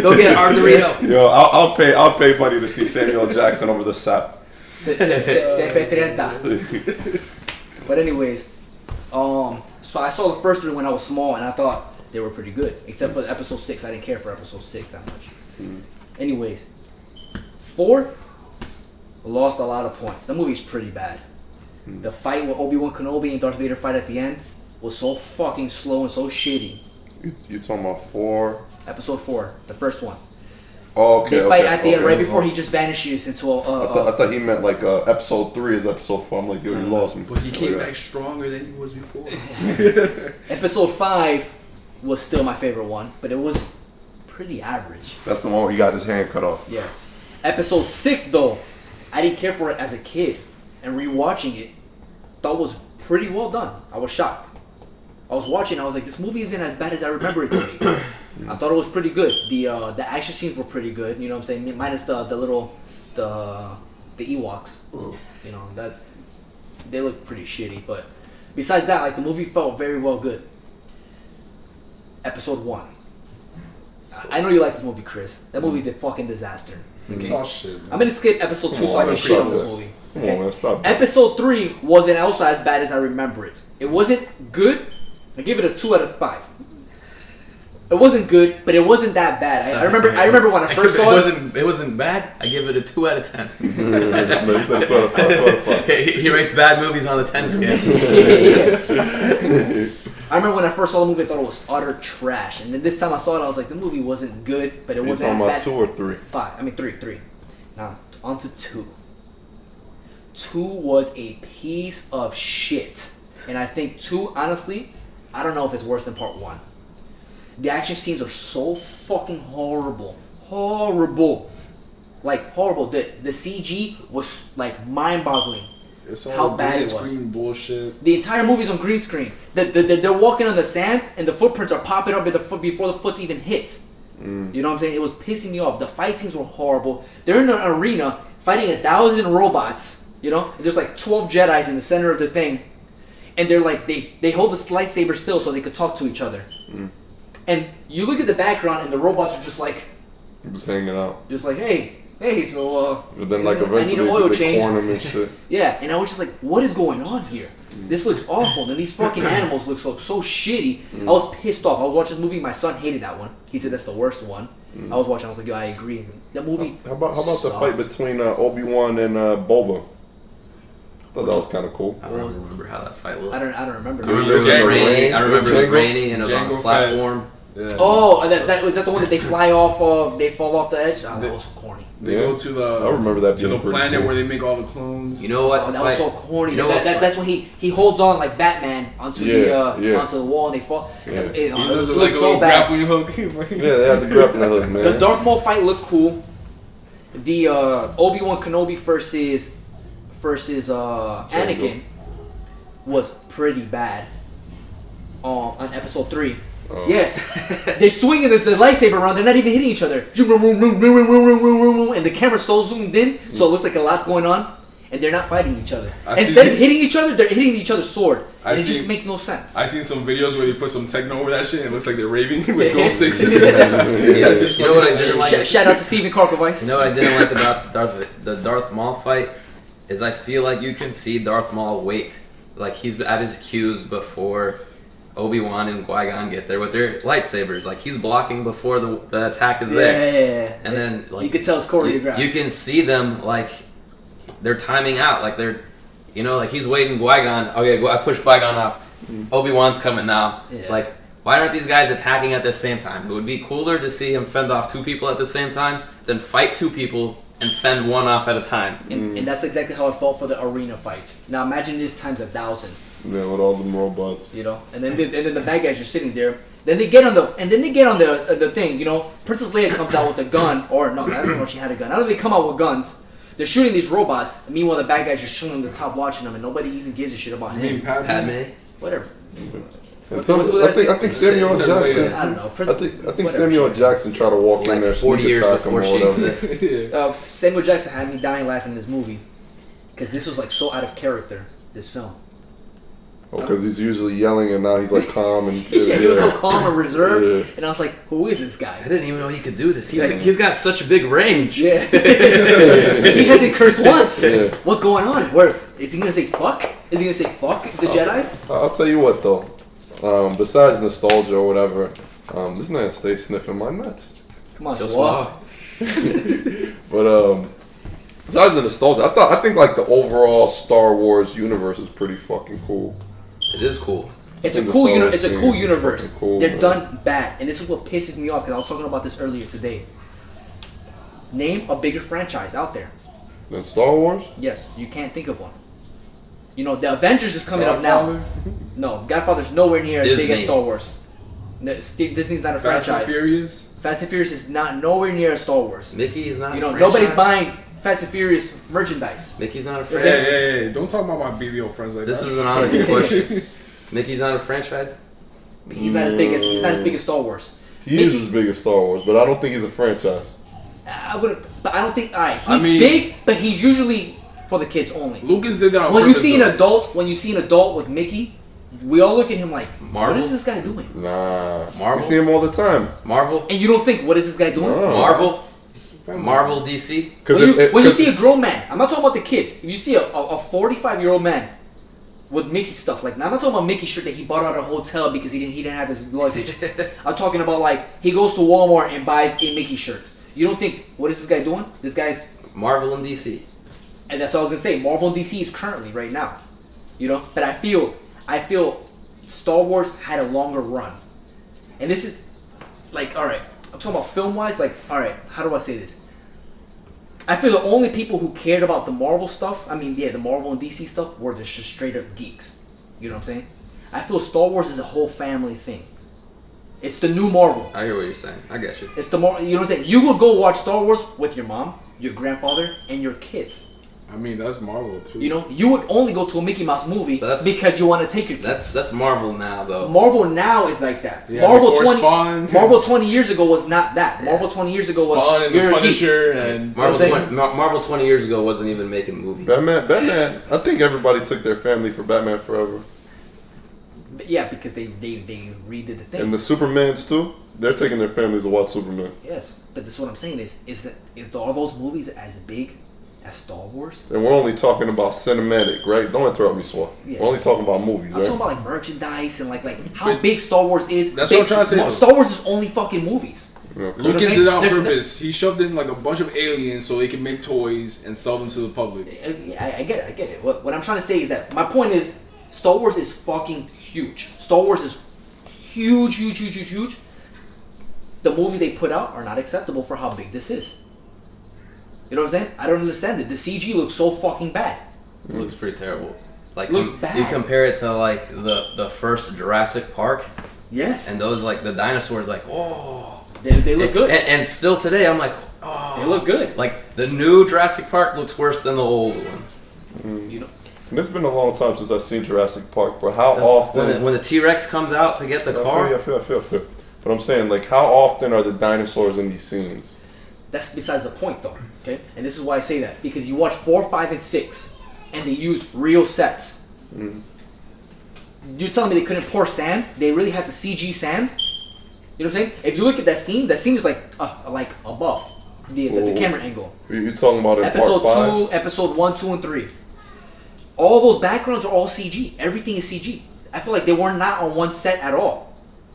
Go get Arturito. Yo, I'll pay money to see Samuel Jackson over the sap. But anyways, so I saw the first 3 when I was small, and I thought they were pretty good. Except for episode 6, I didn't care for episode 6 that much. Anyways, 4 lost a lot of points. The movie's pretty bad. The fight with Obi-Wan Kenobi and Darth Vader fight at the end was so fucking slow and so shitty. You talking about 4? Episode 4, the first one. Oh, okay. They fight at the end right before he just vanishes into a. I thought he meant like episode 3 is episode 4. I'm like, yo, you lost me. But he came back stronger than he was before. Episode 5 was still my favorite one, but it was pretty average. That's the one where he got his hand cut off. Yes. Episode 6 though, I didn't care for it as a kid, and rewatching it, thought was pretty well done. I was shocked. I was watching, I was like, this movie isn't as bad as I remember it to be. I thought it was pretty good. The action scenes were pretty good. You know what I'm saying? Minus the Ewoks. You know that they look pretty shitty. But besides that, like the movie felt very well good. Episode 1. I know you like this movie, Chris. That movie's a fucking disaster. It's all shit, man. I'm gonna skip episode 2 so I can shit on this movie. Come on, man, stop. Episode 3 wasn't also as bad as I remember it. It wasn't good. I give it a 2 out of 5. It wasn't good, but it wasn't that bad. I remember when I first saw it. It wasn't bad. I give it a 2 out of 10. He rates bad movies on the 10 scale. I remember when I first saw the movie, I thought it was utter trash. And then this time I saw it, I was like, the movie wasn't good, but it wasn't as bad. 2 or 3? 5. I mean 3. Now, on to 2. 2 was a piece of shit. And I think 2, honestly, I don't know if it's worse than part 1. The action scenes are so fucking horrible. Horrible. Like, horrible. The CG was, like, mind-boggling. It's all how bad it was. screen bullshit. The entire movie's on green screen. They're walking on the sand, and the footprints are popping up before the foot even hits. You know what I'm saying? It was pissing me off. The fight scenes were horrible. They're in an arena fighting 1,000 robots. You know? And there's like 12 Jedis in the center of the thing. And they're like, they hold the lightsaber still so they could talk to each other. And you look at the background, and the robots are just like... Just hanging out. Just like, hey, so, But then, like, I need an eventually oil they change. corn him and shit. Yeah, and I was just like, what is going on here? This looks awful. And these fucking animals look so shitty. I was pissed off. I was watching this movie. My son hated that one. He said that's the worst one. I was watching. I was like, yo, I agree. That movie. How about the fight between Obi-Wan and Boba? I thought that was kind of cool. I don't remember how that fight looked. I don't remember. I remember it was rainy. I remember it was rainy and it was on a platform. Yeah. Oh, that was that the one that they fly off of? They fall off the edge. Oh, that was so corny. They go to the. I remember that to the being planet cool. where they make all the clones. You know what? Oh, that was so corny. You know that's when he holds on like Batman onto onto the wall and they fall. Yeah. He does it like looks a so little bad. grappling hook. Yeah, they had the grappling hook, man. The Darth Maul fight looked cool. The Obi-Wan Kenobi versus Anakin was pretty bad on episode 3. Oh. Yes, they're swinging the lightsaber around. They're not even hitting each other, and the camera's so zoomed in, so it looks like a lot's going on, and they're not fighting each other. Instead of hitting each other, they're hitting each other's sword, and it just makes no sense. I seen some videos where they put some techno over that shit, and it looks like they're raving with glow sticks. You know what I didn't like? Shout out to Steven Karkovice. You know what I didn't like about the Darth Maul fight is I feel like you can see Darth Maul wait, like he's at his cues before Obi-Wan and Qui-Gon get there with their lightsabers. Like, he's blocking before the attack is Yeah, there. yeah. And then, like, you could tell it's choreographed. you can see them, like, they're timing out. Like, they're, you know, like, he's waiting Qui-Gon. Okay, I push Qui-Gon off. Obi-Wan's coming now. Yeah. Like, why aren't these guys attacking at the same time? It would be cooler to see him fend off 2 people at the same time than fight 2 people and fend one off at a time. And that's exactly how I felt for the arena fight. Now imagine this times 1,000. Yeah, with all them robots. You know, and then the bad guys are sitting there. Then they get on the thing. You know, Princess Leia comes out with a gun, or no, I don't know if she had a gun. I don't know if they come out with guns. They're shooting these robots. And meanwhile, the bad guys are chilling on the top watching them, and nobody even gives a shit about him. Padme? Whatever. I think Samuel Jackson. I don't know. I think Samuel Jackson tried to walk in there, 40 sneak years attack him before or she whatever. exists. Samuel Jackson had me dying laughing in this movie because this was like so out of character. This film. Oh, because he's usually yelling and now he's like calm and Yeah, he was so calm and reserved, Yeah. and I was like, "Who is this guy?" I didn't even know he could do this. He's got such a big range. Yeah, he hasn't cursed once. Yeah. What's going on? Where is he gonna say fuck? Is he gonna say fuck the Jedi's? I'll tell you what though. Besides nostalgia or whatever, this man stays sniffing my nuts. Come on, Josua. Josua. But besides the nostalgia, I think like the overall Star Wars universe is pretty fucking cool. It is cool. It's think a the cool Star Wars It's a series cool is universe. fucking cool, They're man. done bad, and this is what pisses me off because I was talking about this earlier today. Name a bigger franchise out there. Then Star Wars. Yes, you can't think of one. You know, the Avengers is coming up now. No, Godfather's nowhere near as big as Disney. Star Wars. Disney's not a Fast franchise. and Furious. Fast and Furious is not nowhere near as Star Wars. Mickey is not You a know, franchise. nobody's buying Fast and Furious merchandise. Mickey's not a Hey, franchise. hey, don't talk about my BBO friends like This that. is an honest question. Mickey's not a franchise? He's not as big as Star Wars. He is as big as Star Wars, but I don't think he's a franchise. I would, but I don't think. All right, he's I mean- big, but he's usually for the kids only. Lucas did that on When you purpose, see though. when you see an adult with Mickey, we all look at him like, Marvel? what is this guy doing? Nah, Marvel? you see him all the time. Marvel? And you don't think, what is this guy doing? No. Marvel? Marvel, DC? When you see a grown man, I'm not talking about the kids. If you see a 45-year-old man with Mickey stuff, like, now I'm not talking about Mickey shirt that he bought out of a hotel because he didn't have his luggage. I'm talking about like he goes to Walmart and buys a Mickey shirt. You don't think, what is this guy doing? This guy's, Marvel and DC. and that's what I was gonna say. Marvel and DC is currently right now, you know. But I feel Star Wars had a longer run, and this is like, all right. I'm talking about film wise. Like, all right, how do I say this? I feel the only people who cared about the Marvel stuff, I mean, yeah, the Marvel and DC stuff, were just straight up geeks. You know what I'm saying? I feel Star Wars is a whole family thing. It's the new Marvel. I hear what you're saying. I get you. It's the more, you know what I'm saying? You would go watch Star Wars with your mom, your grandfather, and your kids. I mean, that's Marvel too. You know, you would only go to a Mickey Mouse movie That's- because you want to take your kids. That's Marvel now, though. Marvel now is like that. Yeah, Marvel before 20 Spawn. Marvel 20 years ago was not that. Marvel 20 years ago was Spawn and you're the a geek. Punisher and Marvel, You know what I'm 20, Marvel 20 years ago wasn't even making movies. Batman. I think everybody took their family for Batman Forever, But yeah, because they redid the thing. and the Supermans too. They're taking their families to watch Superman. Yes, but this is what I'm saying is all those movies as big as Star Wars? And we're only talking about cinematic, right? Don't interrupt me, Swat. Yeah. We're only talking about movies, I'm right? talking about like merchandise and like how But big Star Wars is. that's big, what I'm trying to say, though. Star Wars is only fucking movies. Okay. Lucas saying? did that on There's no- purpose. He shoved in like a bunch of aliens so they can make toys and sell them to the public. I get it. What I'm trying to say is that my point is Star Wars is fucking huge. Star Wars is huge. The movies they put out are not acceptable for how big this is. You know what I'm saying? I don't understand it. The CG looks so fucking bad. It looks pretty terrible. Like Looks bad. You compare it to like the first Jurassic Park, Yes. and those like the dinosaurs, like oh, They look good. And still today, I'm like oh, They look good. Like the new Jurassic Park looks worse than the old one. You know, And it's been a long time since I've seen Jurassic Park, but how often? When the T-Rex comes out to get the car, I feel. But I'm saying, like, how often are the dinosaurs in these scenes? that's besides the point, though. Okay, and this is why I say that because you watch 4, 5, and 6, and they use real sets. You're telling me they couldn't pour sand? They really had to CG sand? You know what I'm saying? If you look at that scene is like above the camera angle. You're talking about in Episode part 5? 2, episode 1, 2, and 3. All those backgrounds are all CG. Everything is CG. I feel like they were not on one set at all.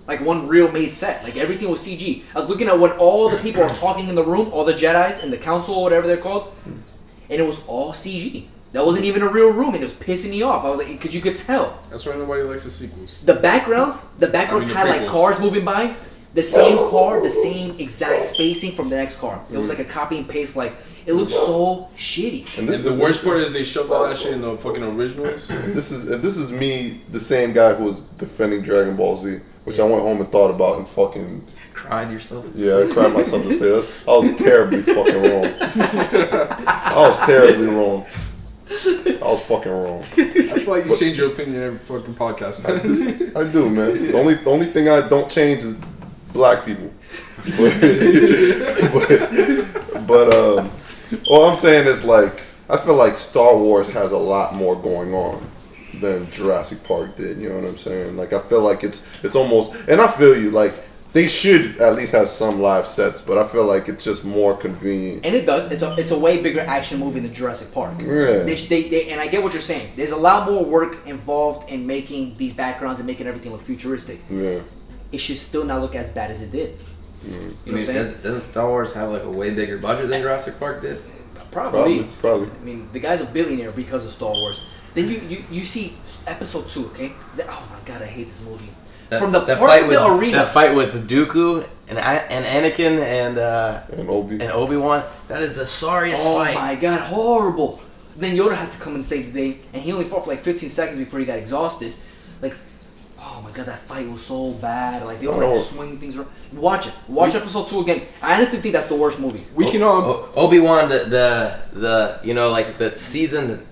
Like one real made set. Like everything was CG. I was looking at when all the people are talking in the room, all the Jedis and the council, whatever they're called, and it was all CG. That wasn't even a real room, and it was pissing me off. I was like, because you could tell. That's why nobody likes the sequels. The backgrounds had like cars moving by. The same car, the same exact spacing from the next car. It was like a copy and paste. Like it looked so shitty. And the worst part is they shoved all that shit in the fucking originals. This is me, the same guy who was defending Dragon Ball Z, which I went home and thought about and fucking Cried yourself. Yeah, I cried myself to say this. I was terribly fucking wrong. I was terribly wrong. I was fucking wrong. I feel like you change your opinion every fucking podcast, man. I do, man. The only thing I don't change is black people. But all I'm saying is like I feel like Star Wars has a lot more going on than Jurassic Park did. You know what I'm saying? Like I feel like it's almost, and I feel you. Like they should at least have some live sets, but I feel like it's just more convenient. And it does. It's a way bigger action movie than Jurassic Park. Yeah. They and I get what you're saying. There's a lot more work involved in making these backgrounds and making everything look futuristic. Yeah. It should still not look as bad as it did. Mm. You know what I I'm saying? mean, doesn't Star Wars have like a way bigger budget than Jurassic Park did? Probably. Probably. I mean, the guy's a billionaire because of Star Wars. Then you see Episode 2, okay? Oh my god, I hate this movie. From the part fight of with the arena. the fight with Dooku and Anakin and Obi-Wan. That is the sorriest fight. Oh my god, horrible. Then Yoda had to come and save the day, and he only fought for like 15 seconds before he got exhausted. Like, oh my god, that fight was so bad. Like they were like swinging things around. Watch it. Watch Episode 2 again. I honestly think that's the worst movie. We can all Obi-Wan, the you know, like the seasoned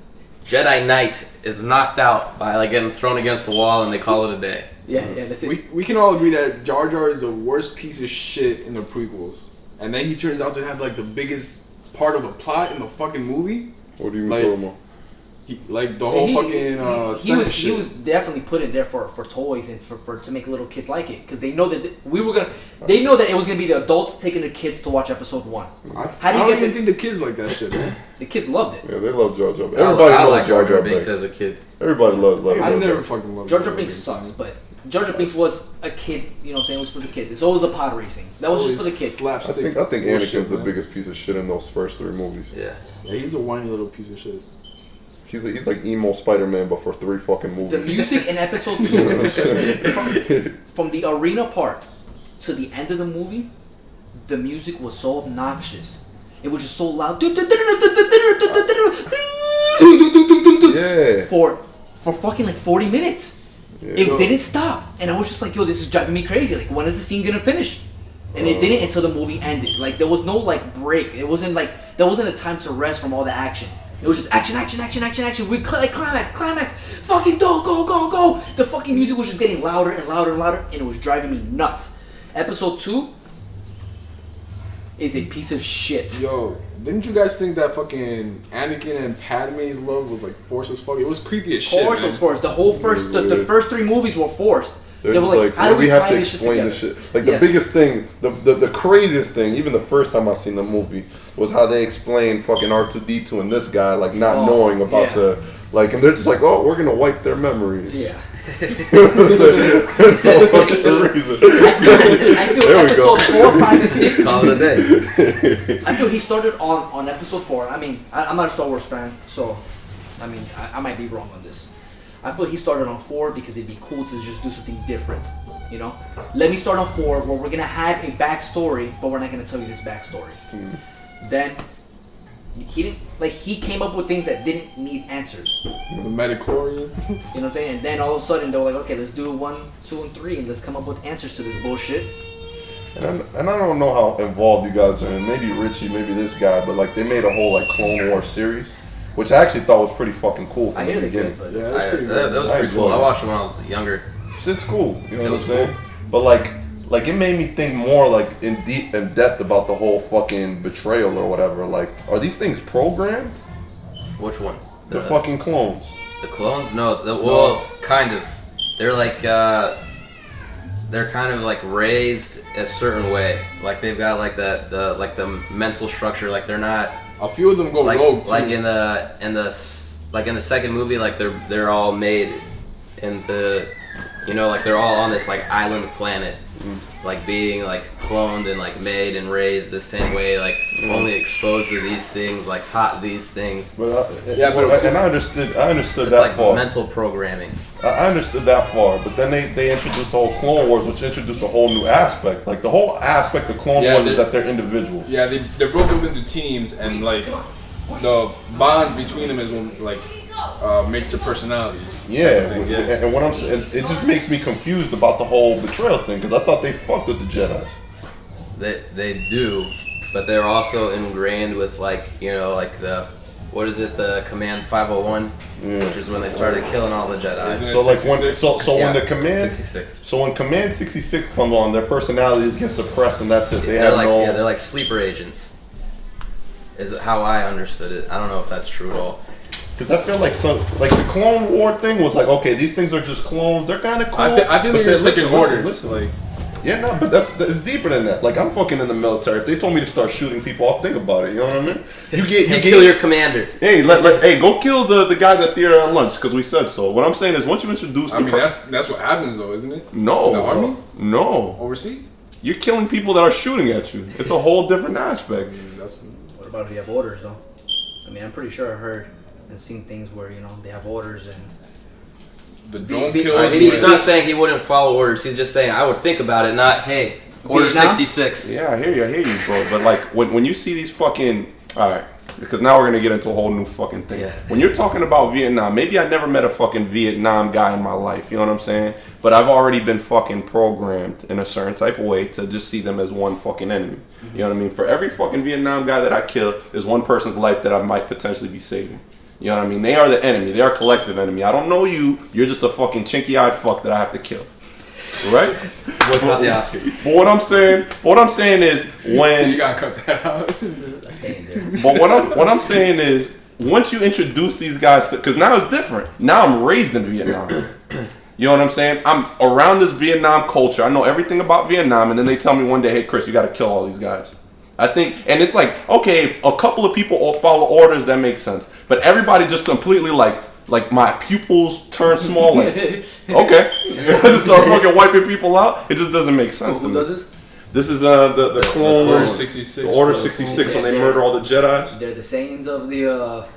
Jedi Knight is knocked out by like getting thrown against the wall, and they call it a day. Yeah, that's it. we can all agree that Jar Jar is the worst piece of shit in the prequels, and then he turns out to have like the biggest part of a plot in the fucking movie. What do you mean Like, talking about? Like the whole he was definitely put in there for toys and for to make little kids like it, because they know that they know that it was gonna be the adults taking the kids to watch Episode 1. I don't even think the kids like that shit, man. The kids loved it. Yeah, they love Jar Jar. I Everybody like loves Jar Jar Binks Binks. as a kid. Everybody loves I Jar Jar never Binks. fucking loved Jar Jar Binks sucks, but Jar Jar Binks was a kid. You know what I'm saying? It was for the kids. It's always the pod racing. That was just for the kids. I think Anakin's the biggest piece of shit in those first 3 movies. Yeah. Yeah, he's a whiny little piece of shit. He's like emo Spider-Man, but for 3 fucking movies. The music in Episode 2, from the arena part to the end of the movie, the music was so obnoxious. It was just so loud. Yeah. For fucking like 40 minutes. Yeah. It didn't stop. And I was just like, yo, this is driving me crazy. Like, when is the scene gonna finish? And it didn't until the movie ended. Like, there was no, like, break. It wasn't like, there wasn't a time to rest from all the action. It was just action. We climax. Fucking go. The fucking music was just getting louder and louder, and it was driving me nuts. Episode 2 is a piece of shit. Yo, didn't you guys think that fucking Anakin and Padme's love was like forced as fuck? It was creepy as shit. Of course it was forced. The whole the first 3 movies were forced. They're They just were like, how do we have tie to this shit explain this together? shit. Like, the biggest thing, the craziest thing, even the first time I seen the movie, was how they explained fucking R2-D2 and this guy, like, not knowing about the, like, and they're just like, oh, we're gonna wipe their memories. Yeah. No fucking reason. I feel There we go. Episode 4, 5, and 6. Call it a day. I feel he started on Episode 4. I mean, I'm not a Star Wars fan, so I mean, I might be wrong on this. I feel he started on 4 because it'd be cool to just do something different, you know? Let me start on 4 where we're gonna have a backstory, but we're not gonna tell you this backstory. Then he came up with things that didn't need answers. The Metachlorian. You know what I'm saying? And then all of a sudden they were like, okay, let's do 1, 2, and 3, and let's come up with answers to this bullshit. And I don't know how involved you guys are in. Maybe Richie, maybe this guy, but like they made a whole like Clone Wars series, which I actually thought was pretty fucking cool from I the hear they beginning. could, but Yeah, that's pretty That good. was I pretty cool. enjoyed I it. watched it when I was younger. Shit's cool, you know It what I'm was saying? cool. But like it made me think more like in depth about the whole fucking betrayal or whatever. Like, are these things programmed? Which one? The fucking clones. The clones? No. Well, kind of. They're like they're kind of like raised a certain way. Like they've got like the mental structure. Like they're not A few of them go rogue too. like in the second movie. Like they're all made into, you know, like they're all on this like island planet, like being like cloned and like made and raised the same way, like only exposed to these things, like taught these things. But and I understood It's that like far. mental programming. I understood that far, but then they introduced the whole Clone Wars, which introduced a whole new aspect. Like the whole aspect of Clone Wars is that they're individuals. Yeah, they broke up into teams, and like the bonds between them is what like makes their personalities. Yeah, and what I'm saying, it just makes me confused about the whole betrayal thing because I thought they fucked with the Jedi. They do, but they're also ingrained with like, you know, like the, what is it, the Command 501, which is when they started killing all the Jedi. So like when the command 66. So when Command 66 comes on, their personalities get suppressed and that's it. They're like sleeper agents. Is how I understood it. I don't know if that's true at all. Because I feel like the Clone War thing was like, okay, these things are just clones. They're kind of cool. I think they're second orders. Listen. Yeah, no, but it's deeper than that. Like I'm fucking in the military. If they told me to start shooting people, I'll think about it. You know what I mean? You kill your commander. Hey, hey, go kill the guys at theater at lunch because we said so. What I'm saying is, once you introduce, I mean that's what happens though, isn't it? No, in the army, no, overseas. You're killing people that are shooting at you. It's a whole different aspect. What about if you have orders though? I mean, I'm pretty sure I heard and seen things where, you know, they have orders and the drone Be- kills. He's not saying he wouldn't follow orders. He's just saying I would think about it, not hey, order Vietnam? 66. Yeah, I hear you, bro. But like when you see these fucking, all right, because now we're gonna get into a whole new fucking thing. Yeah. When you're talking about Vietnam, maybe I never met a fucking Vietnam guy in my life. You know what I'm saying? But I've already been fucking programmed in a certain type of way to just see them as one fucking enemy. You know what I mean? For every fucking Vietnam guy that I kill, there's one person's life that I might potentially be saving. You know what I mean? They are the enemy. They are a collective enemy. I don't know you. You're just a fucking chinky-eyed fuck that I have to kill. Right? What about the Oscars? But what I'm saying is when you gotta cut that out. But what I'm saying is, once you introduce these guys, because now it's different. Now I'm raised in Vietnam. You know what I'm saying? I'm around this Vietnam culture. I know everything about Vietnam, and then they tell me one day, hey, Chris, you got to kill all these guys. I think, and it's like, okay, if a couple of people all follow orders, that makes sense. But everybody just completely like my pupils turn small. Like, okay, just start fucking wiping people out. It just doesn't make sense to who me. does this? This is the Clone Order Wars. 66. The Order 66 when they murder all the Jedis. They're the Saiyans of the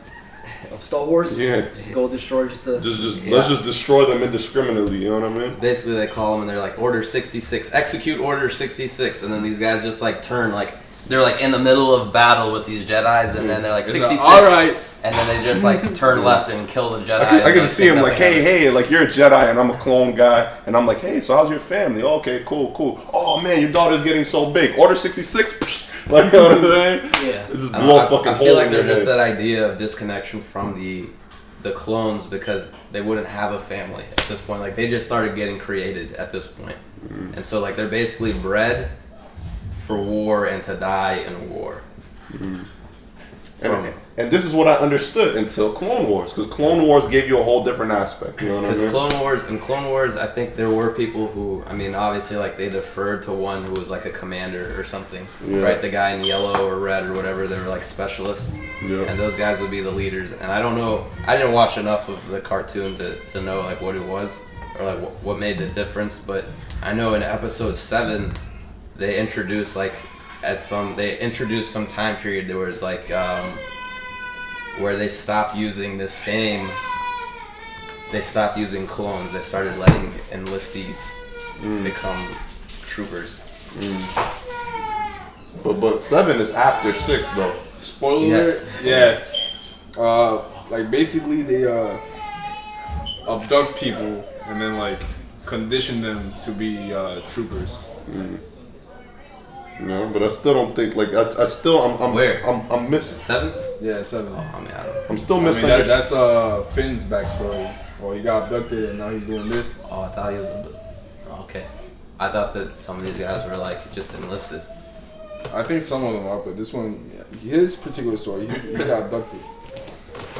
of Star Wars. Yeah. Just go destroy Let's just destroy them indiscriminately. You know what I mean? Basically, they call them and they're like, Order 66, execute Order 66, and then these guys just like turn like they're like in the middle of battle with these Jedis, and then they're like 66. All right. And then they just like turn left and kill the Jedi. I can just see him like, hey, like you're a Jedi and I'm a clone guy, and I'm like, hey, so how's your family? Okay, cool. Oh man, your daughter's getting so big. Order 66. Like, you know what I'm saying? Yeah. It just blow a fucking I hole feel like in your there's just head. that idea of disconnection from the clones because they wouldn't have a family at this point. Like they just started getting created at this point. And so like they're basically bred for war and to die in war. And this is what I understood until Clone Wars, because Clone Wars gave you a whole different aspect. You know what I Because mean? Clone Wars, I think there were people who, I mean, obviously, like they deferred to one who was like a commander or something, right? The guy in yellow or red or whatever, they were like specialists, and those guys would be the leaders. And I don't know, I didn't watch enough of the cartoon to know like what it was or like what made the difference. But I know in episode 7, they introduced some time period there was like. Where they stopped using they stopped using clones. They started letting enlistees become troopers. But 7 is after 6 though. Spoiler Yes. alert. Yeah. Like basically they abduct people and then like condition them to be troopers. No, but I still don't think I'm Where? I'm missing. 7? Yeah, 7. Oh, I mean, I don't know. I'm still I mean, missing. that's Finn's backstory. Well, he got abducted and now he's doing this. Oh, I thought he was okay. I thought that some of these guys were like just enlisted. I think some of them are, but this one, his particular story, he got abducted.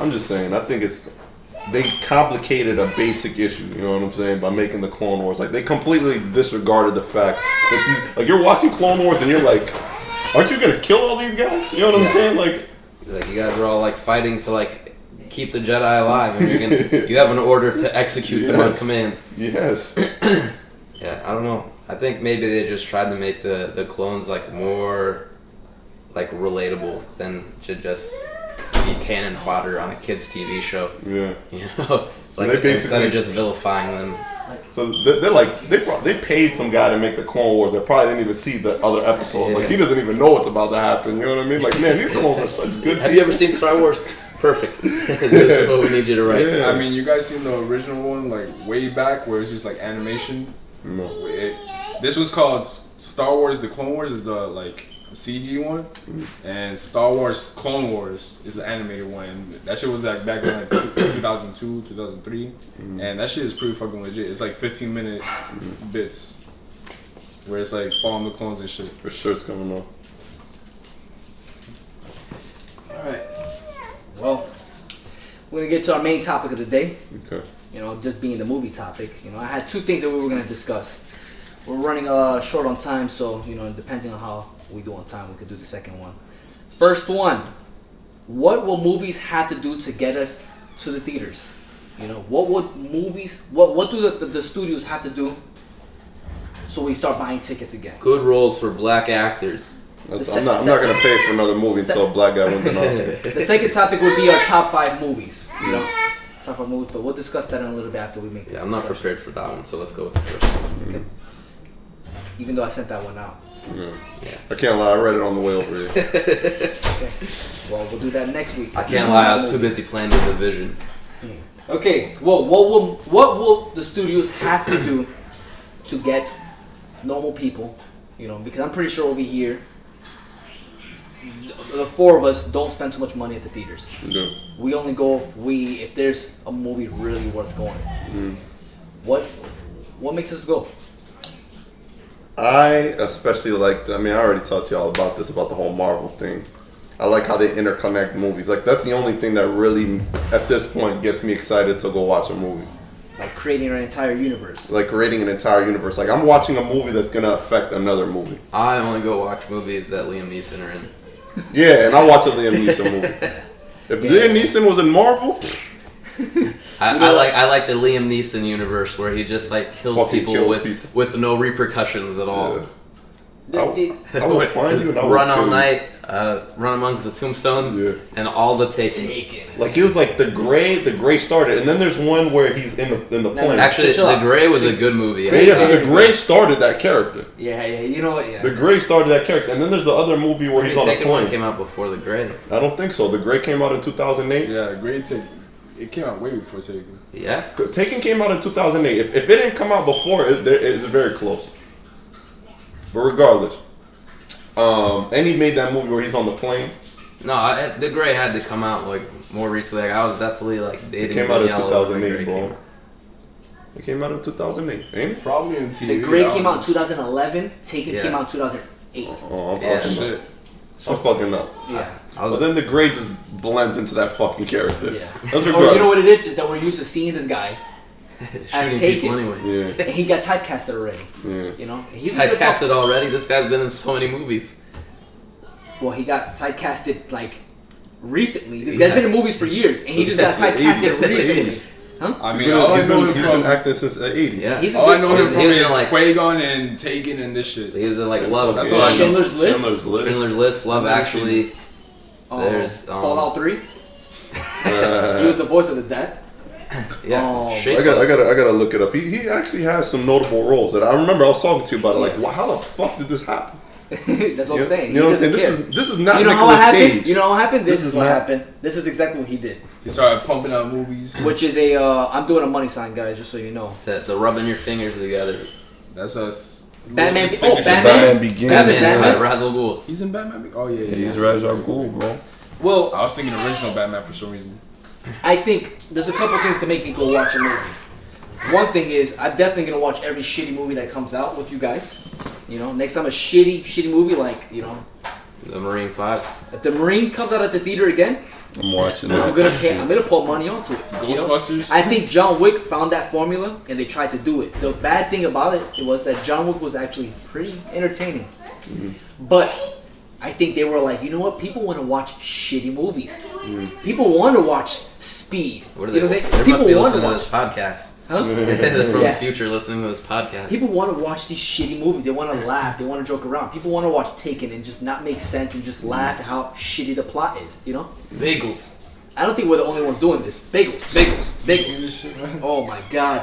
I'm just saying. I think they complicated a basic issue. You know what I'm saying? By making the Clone Wars, like they completely disregarded the fact that these, like you're watching Clone Wars and you're like, aren't you gonna kill all these guys? You know what I'm saying? Like you guys were all like fighting to like keep the Jedi alive, and you have an order to execute them on command. Yes. Yeah, I don't know. I think maybe they just tried to make the clones like more like relatable than to just be cannon fodder on a kids' TV show. Yeah. You know, So like they basically, instead of just vilifying them. So they're like they paid some guy to make the Clone Wars that probably didn't even see the other episodes. Yeah. Like he doesn't even know what's about to happen. You know what I mean? Like man, these clones are such good. Have you ever seen Star Wars? Perfect. This is what we need you to write. Yeah. I mean, you guys seen the original one like way back where it's just like animation? No. This was called Star Wars: The Clone Wars is the like CG one, and Star Wars Clone Wars is the animated one. That shit was like back in like 2002, 2003, and that shit is pretty fucking legit. It's like 15-minute bits where it's like following the clones and shit. For sure, it's coming on. All right. Well, we're gonna get to our main topic of the day. Okay. You know, just being the movie topic. You know, I had two things that we were gonna discuss. We're running short on time, so you know, depending on how we do on time, we could do the second one. First one: what will movies have to do to get us to the theaters? You know, what would movies? What do the studios have to do so we start buying tickets again? Good roles for black actors. I'm not gonna pay for another movie until a black guy wins an Oscar. The second topic would be our top 5 movies. You know, top 5 movies, but we'll discuss that in a little bit after we make this. Yeah, I'm not discussion. prepared for that one, so let's go with the first one. Okay. Even though I sent that one out. Yeah. Yeah. I can't lie, I read it on the way over here. Okay. Well, we'll do that next week. I can't lie, I was too busy playing with the vision. Okay. Well, what will the studios have to do to get normal people? You know, because I'm pretty sure over here, the 4 of us don't spend too much money at the theaters. Yeah. We only go if there's a movie really worth going. What makes us go? I especially like, I already talked to y'all about this, about the whole Marvel thing. I like how they interconnect movies. Like, that's the only thing that really, at this point, gets me excited to go watch a movie. Like creating an entire universe. Like creating an entire universe. Like, I'm watching a movie that's going to affect another movie. I only go watch movies that Liam Neeson are in. Yeah, and I watch a Liam Neeson movie. If Liam Neeson was in Marvel, I like the Liam Neeson universe where he just like kills Fucking people kills with people. with no repercussions at all. I will find you and I will Run kill all you. night, run amongst the tombstones, Yeah. and all the takes. Like, it was like the gray started, and then there's one where he's in the plane. Actually, Chill The out. Gray was a good movie. Yeah, but the gray started that character. Yeah, you know what? Yeah. The Gray started that character, and then there's the other movie where he's on a Taken one plane. came out before The Gray. I don't think so. The Gray came out in 2008. Yeah, great take. It came out way before Taken. Yeah. Taken came out in 2008. If it didn't come out before, it's very close. But regardless, and he made that movie where he's on the plane. No, The Gray had to come out like more recently. Like, I was definitely like It dating. came out in Danielle when The 2008, Gray bro. came out. It came out in 2008, ain't it? Probably in TV. The Gray came out in 2011. Taken Yeah. came out in 2008. Oh, I'm Yeah. fucking up. Shit. I'm fucking up. Yeah. But then the Gray just blends into that fucking character. Yeah. That's Or regardless. you know what it is that we're used to seeing this guy, Shooting Taken. people anyways. Yeah, and he got typecasted already. yeah. You know, he's a good Typecasted already. This guy's been in so many movies. Well, he got typecasted like recently. This guy's been in movies for years, and he So just got since the 80s. typecasted recently. I He's mean, been, all I he's know been, him he's from been acting since the 80s. Yeah. He's a all I good know him actor. from He was in, is like- Qui-Gon and Taken and this shit. He was in like Love. That's all I know. Schindler's List. Schindler's List. Schindler's List. Love Never Actually. There's, Fallout 3. He was the voice of the dad. Yeah. Oh, Shake I gotta look it up. He actually has some notable roles that I remember. I was talking to you about it. Like, Yeah. how the fuck did this happen? That's what I'm saying. You know what I'm He saying? doesn't This is not you know how it Nicolas happened? Cage. You know what happened? This This is is what not- happened. This is exactly what he did. He started pumping out movies. Which is a, I'm doing a money sign, guys, just so you know. the rubbing your fingers together. That's us. Batman- Lewis's oh, signature. Batman. Batman Begins. Batman. Batman. Ra's al Ghul. He's in Batman. Oh yeah, yeah. He's Ra's al Ghul, bro. Well, I was thinking original Batman for some reason. I think there's a couple things to make me go watch a movie. One thing is, I'm definitely gonna watch every shitty movie that comes out with you guys. You know, next time a shitty movie like, you know, The Marine 5. if the Marine comes out at the theater again, I'm watching I'm that. gonna put money onto it. you know? Ghostbusters. I think John Wick found that formula and they tried to do it. The bad thing about it was that John Wick was actually pretty entertaining. But I think they were like, you know what? People want to watch shitty movies. People want to watch Speed. What are You know they? what I'm saying? They must be People want to listening to watch. this podcast. Huh? They're from Yeah. the future listening to this podcast. People want to watch these shitty movies. They want to laugh. They want to joke around. People want to watch Taken and just not make sense and just laugh at how shitty the plot is. You know? Bagels. I don't think we're the only ones doing this. Bagels. You see Bagels. this shit, man? Oh my god.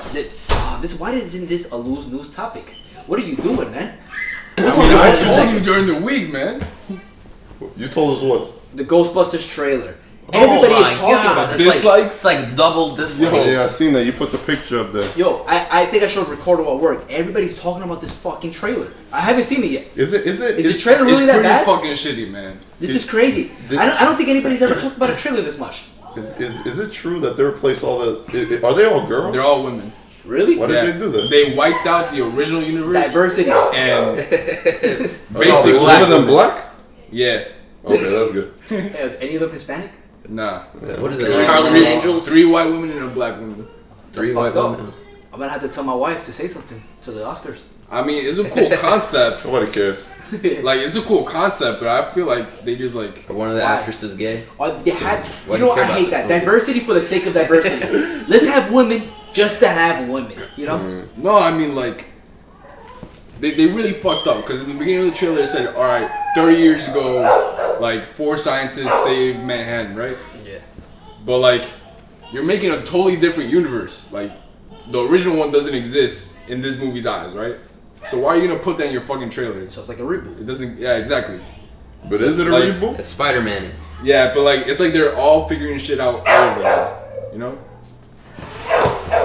Why isn't this a loose news topic? What are you doing, man? I told you during the week, man. You told us what? The Ghostbusters trailer. Everybody is talking about this. Dislikes? It's like double dislike. Oh, yeah, I seen that. You put the picture up there. Yo, I think I showed Ricardo at work. Everybody's talking about this fucking trailer. I haven't seen it yet. Is Is the trailer It's really that pretty bad? fucking shitty, man. This is crazy. I don't think anybody's ever talked about a trailer this much. Is it true that they replaced all the? Are they all girls? They're all women. Really? Why did they do that? They wiped out the original universe. Diversity. And Basically, basically, one of them black. yeah, Okay, that's good. Any of them Hispanic? nah. What is it? Okay. Charlie's Angels? 3 white women and a black woman. Three That's white fucked up. women. I'm gonna have to tell my wife to say something to the Oscars. I mean, it's a cool concept. Nobody cares. Like, it's a cool concept, but I feel like they just like. Are one of the Why? actresses gay? Or they had, Why you do know you what? care I about hate this that. movie? Diversity for the sake of diversity. Let's have women just to have women. You know? No, I mean like. They really fucked up because in the beginning of the trailer it said, all right, 30 years ago, like 4 scientists saved Manhattan, right? Yeah. But like, you're making a totally different universe. Like, the original one doesn't exist in this movie's eyes, right? So why are you gonna put that in your fucking trailer? So it's like a reboot. It doesn't. Yeah, exactly. But is it a Like- reboot? It's Spider-Man. Yeah, but like, it's like they're all figuring shit out all over again, you know?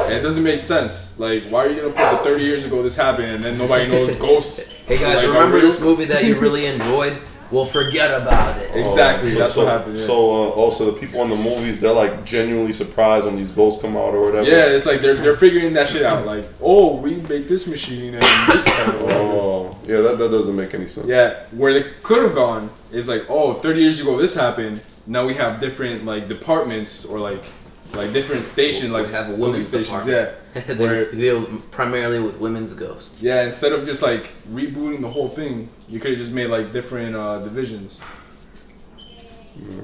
And it doesn't make sense. Like, why are you gonna put the 30 years ago this happened and then nobody knows ghosts? Hey guys, Like, remember are real? this movie that you really enjoyed? Well, forget about it. Exactly, So- that's so, what happened. Yeah. So also the people in the movies, they're like genuinely surprised when these ghosts come out or whatever. Yeah, it's like they're figuring that shit out. Like, oh, we made this machine and this part. Oh, yeah, that doesn't make any sense. Yeah, where they could have gone is like, oh, 30 years ago this happened. Now we have different like departments or like different stations. Like We have a police women's stations. department. Yeah, They deal primarily with women's ghosts. yeah. Instead of just like rebooting the whole thing, you could have just made like different divisions.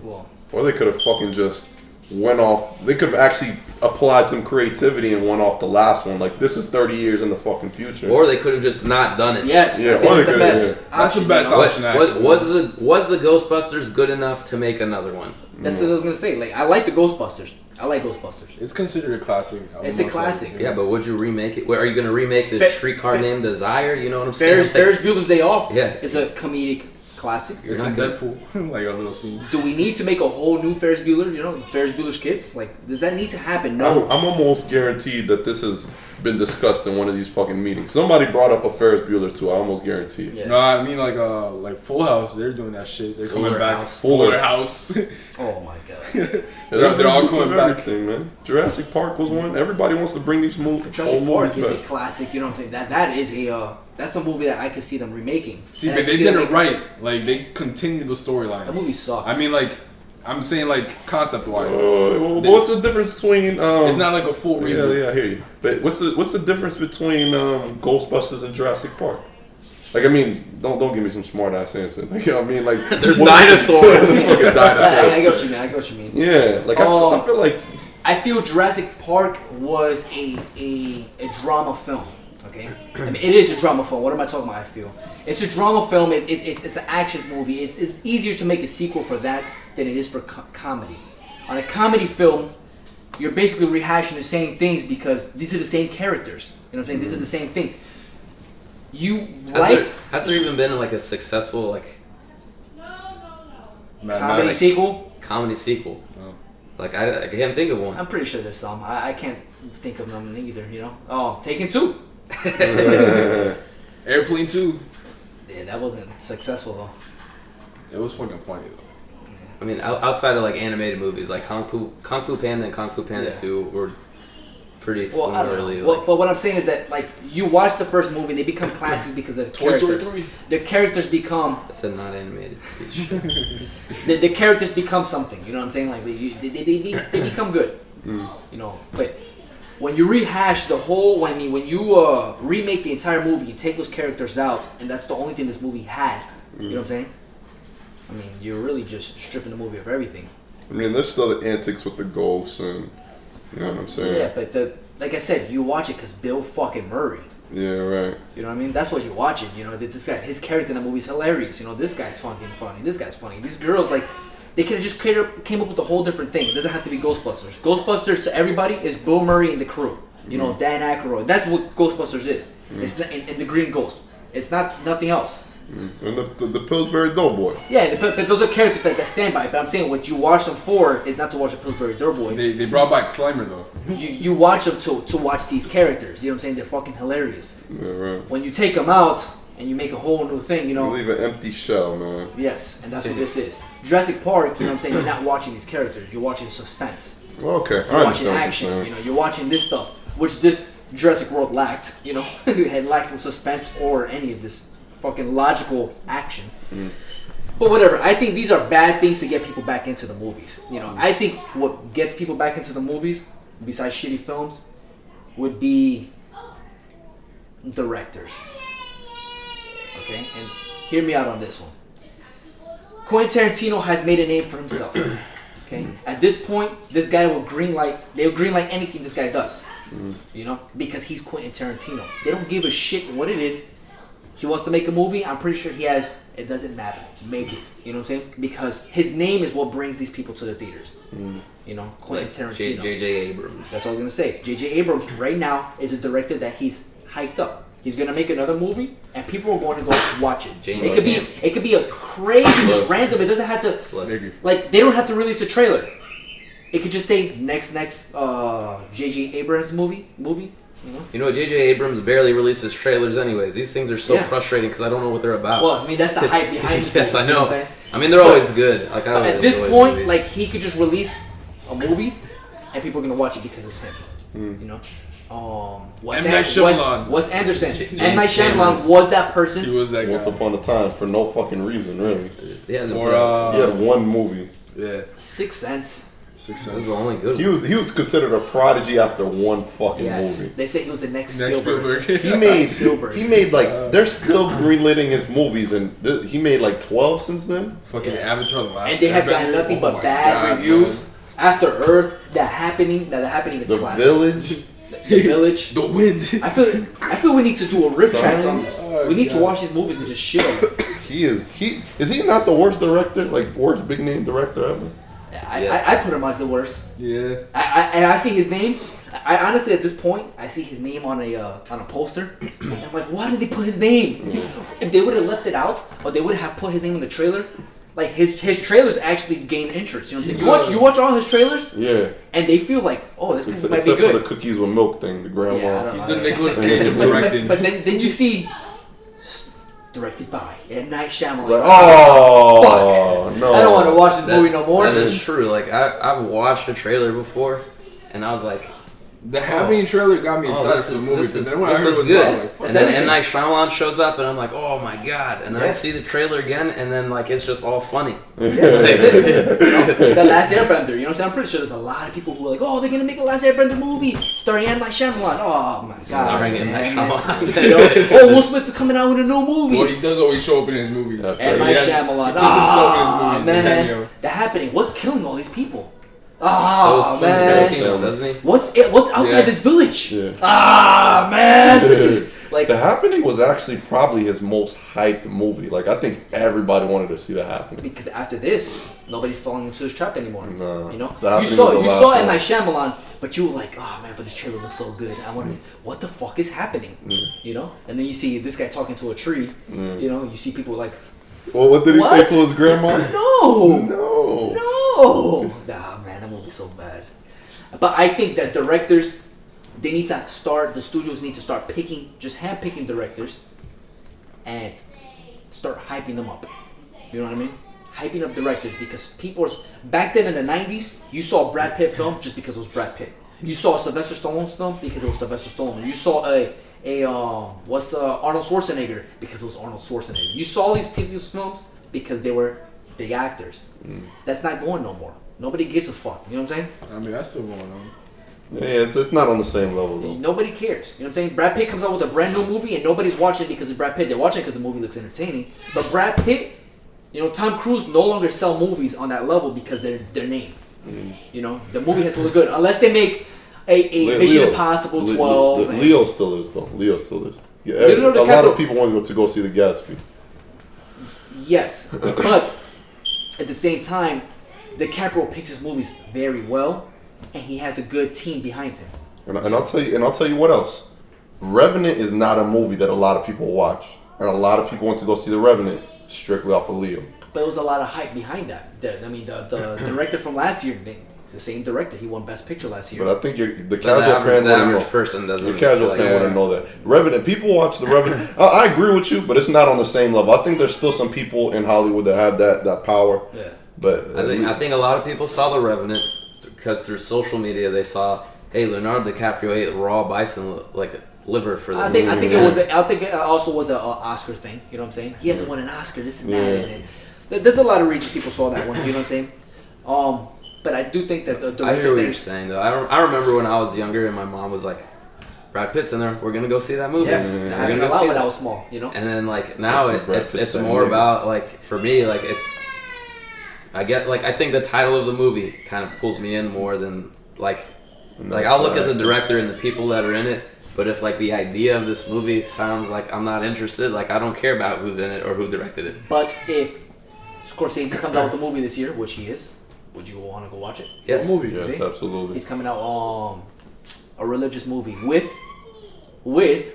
Well, Or they could have fucking just went off. They could have actually applied some creativity and went off the last one. Like, this is 30 years in the fucking future. Or they could have just not done it. yes. Yeah, I think or it's they the could- best. That's the option, best you know? option. Was the Ghostbusters good enough to make another one? That's what I was gonna say. Like, I like the Ghostbusters. I like Ghostbusters. It's considered a classic. It's a classic. Yeah, but would you remake it? Where are you going to remake the streetcar named Desire? You know what I'm saying? Ferris Bueller's Day Off. Yeah. Is a comedic classic. It's You're in not Deadpool, like a little scene. Do we need to make a whole new Ferris Bueller? You know, Ferris Bueller's Kids. Like, does that need to happen? No. I'm almost guaranteed that this has been discussed in one of these fucking meetings. Somebody brought up a Ferris Bueller too. I almost guarantee it. Yeah. No, I mean like Full House. They're doing that shit. They're Fuller coming back. House. Fuller House. Oh my god. They're all reboots coming of back. everything, man. Jurassic Park was one. Everybody wants to bring these old Jurassic Park movies is a back. classic. You know what I'm saying? That is a that's a movie that I could see them remaking. See, And I but could they see did them it right. Like they continued the That storyline. movie sucks. I mean, like I'm saying, like concept wise, Well, what's the difference between? it's not like a full Yeah, reboot. yeah, I hear you. But what's the difference between Ghostbusters and Jurassic Park? Like, I mean, don't give me some smart ass answer. Like, you know what I mean, like There's what- dinosaurs. There's fucking I dinosaurs. get what you mean. I get what you mean. Yeah, like I feel like I feel Jurassic Park was a drama film. Okay, I mean, it is a drama film. What am I talking about? I feel it's a drama film. It's an action movie. It's easier to make a sequel for that than it is for comedy. On a comedy film, you're basically rehashing the same things because these are the same characters. You know what I'm saying? These are the same thing. You Has there even been like a successful like Mad comedy Max. sequel? comedy sequel? Oh. Like I can't think of one. I'm pretty sure there's some. I can't think of them either. You know? Oh, Taken 2. Airplane 2. Yeah, that wasn't successful though. It was fucking funny though. I mean, outside of like animated movies, like Kung Fu Panda and Kung Fu Panda Yeah. 2 were pretty Well, I don't similarly. know. Well, Like, but what I'm saying is that like you watch the first movie, they become classics because of the Toy Story characters. 3. The characters become I said not animated. the characters become something. You know what I'm saying? Like they become good. You know, but when you rehash the whole, when you remake the entire movie, you take those characters out, and that's the only thing this movie had. You know what I'm saying? I mean, you're really just stripping the movie of everything. I mean, there's still the antics with the ghosts and, you know what I'm saying? Yeah, but like I said, you watch it because Bill fucking Murray. Yeah, right. You know what I mean? That's what you're watching. You know, this guy, his character in the movie is hilarious. You know, this guy's fucking funny. This guy's funny. These girls, like, they could have just came up with a whole different thing. It doesn't have to be Ghostbusters. Ghostbusters to everybody is Bill Murray and the crew. You know, Dan Aykroyd. That's what Ghostbusters is. It's not, and the Green Ghost. It's not nothing else. And the Pillsbury Doughboy. Yeah, but those are characters that stand by. But I'm saying what you watch them for is not to watch the Pillsbury Doughboy. They brought back Slimer though. You watch them to watch these characters. You know what I'm saying? They're fucking hilarious. Yeah, right. When you take them out and you make a whole new thing, you know. You leave an empty shell, man. Yes, and that's what this is. Jurassic Park, you know what I'm saying? You're not watching these characters. You're watching suspense. Well, okay, You're I watching understand action. what you're You saying. know, you're watching this stuff, which this Jurassic World lacked. You know, it had lacked the suspense or any of this fucking logical action. But whatever. I think these are bad things to get people back into the movies. You know, I think what gets people back into the movies, besides shitty films, would be directors. Okay, and hear me out on this one. Quentin Tarantino has made a name for himself. Okay, at this point, this guy will greenlight anything this guy does. You know, because he's Quentin Tarantino. They don't give a shit what it is. He wants to make a movie. I'm pretty sure he has. It doesn't matter. Make it. You know what I'm saying? Because his name is what brings these people to the theaters. You know, Quentin Tarantino. J.J. Abrams. That's what I was gonna say. J.J. Abrams right now is a director that he's hyped up. He's gonna make another movie, and people are going to go watch it. James It could be a crazy random. It doesn't have to like they don't have to release a trailer. It could just say next J.J. Abrams movie. You know, J.J. Abrams barely releases trailers anyways. These things are so frustrating because I don't know what they're about. Well, I mean, that's the hype behind it. Yes, I know. You what I'm saying? I mean, they're always good. Like, I always at this enjoy point, movies. like, he could just release a movie, and people are going to watch it because it's him. You know? Wes Anderson. M. Night Shyamalan was that person. He was that Once guy. upon a time, for no fucking reason, really. He hasn't Or, put out- He had one movie. Yeah. Sixth Sense. Six This is Sense. the only good He one. was considered a prodigy after one fucking Yes. movie. They say he was the next Next Spielberg. Spielberg. He made like they're still greenlighting his movies, and he made like 12 since then. Fucking Avatar: The Last And they have gotten Airbender. nothing Oh but my bad God, reviews. man. After Earth, The Happening is The classic. Village. The Village. The Wind. I feel we need to do a rip track on this. Oh, We need to God. watch these movies and just shit on them. Is he not the worst director? Like worst big name director ever? Yes. I put him as the worst. Yeah. I see his name. I honestly, at this point, I see his name on a poster. And I'm like, why did they put his name? If they would have left it out, or they would have put his name in the trailer, like his trailers actually gain interest. You know what I'm saying? You watch all his trailers, Yeah. and they feel like, oh, this movie might be Except for good. the cookies with milk thing, the grandma. Yeah, I don't He's know. a Nicolas Cage of directing. But then you see directed by M. Night Shyamalan. Like, oh no! I don't want to watch this movie no more. That is true. Like, I've watched a trailer before, and I was like, The Happening trailer got me excited this for the is- movie, this but is- then when I this heard it looks was good. about, like, And then anything. M. Night Shyamalan shows up, and I'm like, oh my god. And then I Yes. see the trailer again, and then, like, it's just all funny. The Last Airbender, you know what I'm saying? I'm pretty sure there's a lot of people who are like, oh, they're gonna make a Last Airbender movie starring M. Night Shyamalan. Oh my god. Starring M. Night man. Shyamalan. You know? Oh, Will Smith's coming out with a new movie. Well, he does always show up in his movies. Yeah. M. Night He has- Shyamalan. He puts himself in his Ah, movies. as a man. cameo. The Happening. What's killing all these people? So Ah, is Quentin man. Tarantino, doesn't he? What's outside Yeah. this village? Yeah. Ah, man. Like, The Happening was actually probably his most hyped movie. Like I think everybody wanted to see The Happening. because after this, nobody's falling into his trap anymore. Nah. You know, The you Happening saw was the last M. one. Night Shyamalan, but you were like, oh man, but this trailer looks so good. I want to. What the fuck is happening? You know, and then you see this guy talking to a tree. You know, you see people like, Well, what did he What? say to his grandma? no, No. no. Nah, man, that movie's so bad. But I think that directors, they need to start. The studios need to start handpicking directors, and start hyping them up. You know what I mean? Hyping up directors because people are back then in the '90s. You saw Brad Pitt film just because it was Brad Pitt. You saw Sylvester Stallone's film because it was Sylvester Stallone. You saw Arnold Schwarzenegger because it was Arnold Schwarzenegger. You saw these people's films because they were big actors. That's not going no more. Nobody gives a fuck. You know what I'm saying? I mean, that's still going on. Yeah, it's not on the same level though. Nobody cares. You know what I'm saying? Brad Pitt comes out with a brand new movie and nobody's watching it because of Brad Pitt. They're watching it because the movie looks entertaining. But Brad Pitt You know, Tom Cruise no longer sell movies on that level because their name. You know, the movie has to look good unless they make a Mission Impossible 12. Leo still is though. Leo still is. Yeah, Leonardo a lot of DiCaprio- people want to go see the Gatsby. Yes, but at the same time, DiCaprio picks his movies very well, and he has a good team behind him. And I'll tell you what else. Revenant is not a movie that a lot of people watch, and a lot of people want to go see The Revenant strictly off of Leo. But there was a lot of hype behind that. The director from last year, it's the same director. He won Best Picture last year. But I think the casual fan the wouldn't average know. person doesn't. The casual like fan that. wouldn't know that. Revenant, people watch The Revenant. I agree with you, but it's not on the same level. I think there's still some people in Hollywood that have that power. Yeah. But I think a lot of people saw The Revenant because through social media they saw, hey, Leonardo DiCaprio ate raw bison like liver for this. I think it also was an Oscar thing. You know what I'm saying? He hasn't won an Oscar. This and that. And there's a lot of reasons people saw that one. You know what I'm saying? But I do think that the director I hear what thing- you're saying though. I remember when I was younger and my mom was like, Brad Pitt's in there. We're gonna go see that movie. Yes, We're that gonna happened go a lot see when that. I was small. You know. And then like now That's what Brad it's Pitt's saying, more yeah. about like for me like it's I think the title of the movie kind of pulls me in more than like I'll look at the director and the people that are in it, but if like the idea of this movie sounds like I'm not interested, like I don't care about who's in it or who directed it. But if Scorsese comes out with a movie this year, which he is, would you want to go watch it? Yes. What movie? yes, See? absolutely. He's coming out a religious movie with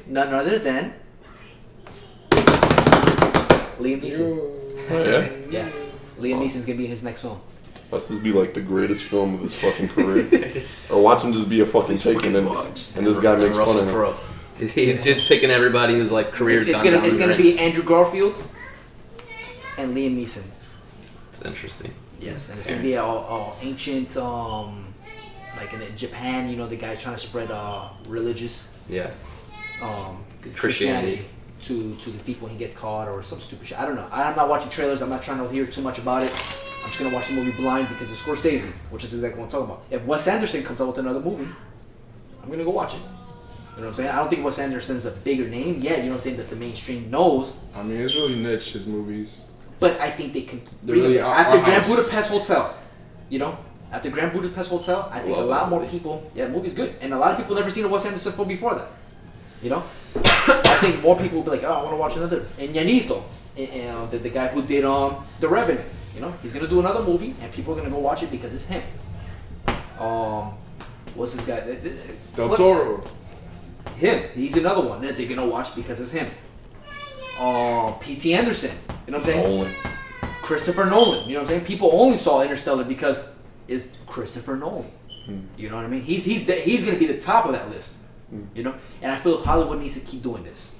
none other than Liam Neeson. Oh, yeah? Yes, Liam Neeson's gonna be in his next film. Let's just be like the greatest film of his fucking career. Or watch him just be a fucking taken and this guy And makes fun Russell of him. Crowe. He's just picking everybody who's like careers It's gone down gonna the drain. be Andrew Garfield and Liam Neeson. It's interesting. Yes, and it's gonna be a ancient like in Japan. You know, the guy's trying to spread religious Yeah. Christianity to the people. He gets caught or some stupid shit. I don't know. I'm not watching trailers. I'm not trying to hear too much about it. I'm just gonna watch the movie blind because it's Scorsese, which is exactly what I'm talking about. If Wes Anderson comes out with another movie, I'm gonna go watch it. You know what I'm saying? I don't think Wes Anderson's a bigger name yet. You know what I'm saying? That the mainstream knows. I mean, it's really niche, his movies. But I think they can. They're really After art Grand house. Budapest Hotel, you know, after Grand Budapest Hotel, I think a Love lot that more movie. people. Yeah, the movie's good, and a lot of people never seen a Wes Anderson film before that. You know, I think more people will be like, oh, I want to watch another. And Yanito, the guy who did The Revenant, you know, he's gonna do another movie, and people are gonna go watch it because it's him. What's this guy? Del Toro. Him. He's another one that they're gonna watch because it's him. P.T. Anderson. You know what I'm saying? Only. Christopher Nolan. You know what I'm saying? People only saw Interstellar because it's Christopher Nolan. You know what I mean? He's gonna be the top of that list. You know? And I feel Hollywood needs to keep doing this.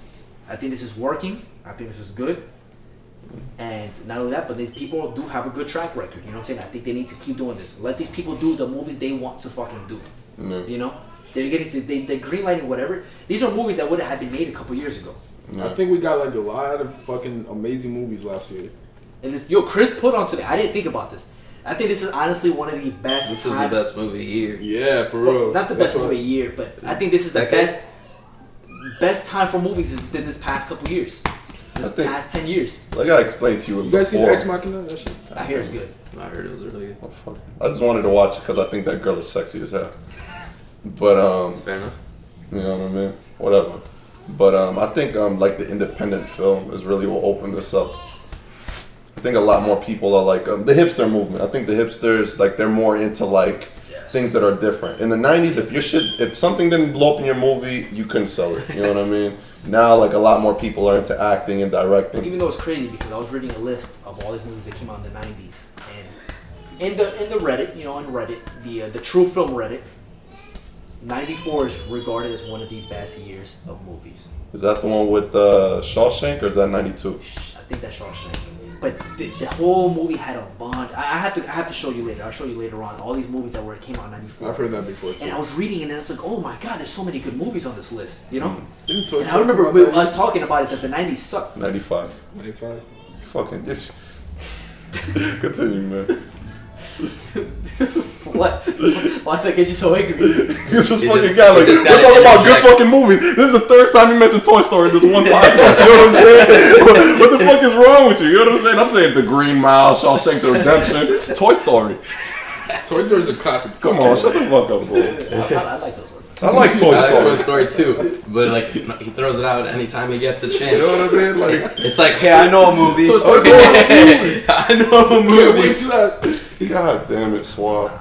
I think this is working. I think this is good. And not only that, but these people do have a good track record. You know what I'm saying? I think they need to keep doing this. Let these people do the movies they want to fucking do. No. You know? They're greenlighting whatever. These are movies that would have been made a couple years ago. I think we got like a lot of fucking amazing movies last year. And this, Chris put on to me. I didn't think about this. I think this is honestly one of the best. This is the times best movie here. Yeah, for real. Not the That's best what- movie of the year, but I think this is the Decade? best time for movies has been this past couple years. This past 10 years. Like I explained to you You guys see the before. Ex Machina? That shit. I hear it's good. I heard it was really good. Oh, fuck. I just wanted to watch it because I think that girl is sexy as hell. But It's fair enough. you know what I mean? Whatever. But I think like the independent film is really what opened this up. I think a lot more people are like the hipster movement. I think the hipsters like they're more into like things that are different. In the 90s, if something didn't blow up in your movie, you couldn't sell it. You know what I mean? Now like a lot more people are into acting and directing. Even though it's crazy because I was reading a list of all these movies that came out in the 90s, and in the Reddit, you know, on Reddit, the True Film Reddit, 94 is regarded as one of the best years of movies. Is that the one with Shawshank or is that 92? I think that's Shawshank. But the whole movie had a bond. I have to show you later. I'll show you later on all these movies that came out in 94. I've heard that before too. And I was reading it and it's like, oh my god, there's so many good movies on this list, you know? Didn't Toy And I Story remember come out that us year? talking about it that the 90s sucked. 95. 95. Fucking Continue, man. What? Why does that get you so angry? This He fucking just- guy, like, he we're just got talking about good interjected. fucking movies. This is the third time you mentioned Toy Story in this one podcast. You know what I'm saying? What the fuck is wrong with you? You know what I'm saying? I'm saying The Green Mile, Shawshank Redemption, Toy Story. Toy Story is a classic. Come on, shut the fuck up, bro. I like those ones. I like Toy I like Toy Story. Story 2, but like he throws it out anytime he gets a chance. You know what I mean? Like, It's like, hey, I know a movie. Toy Story I know a Can't movie. wait to that. God damn it, Swab.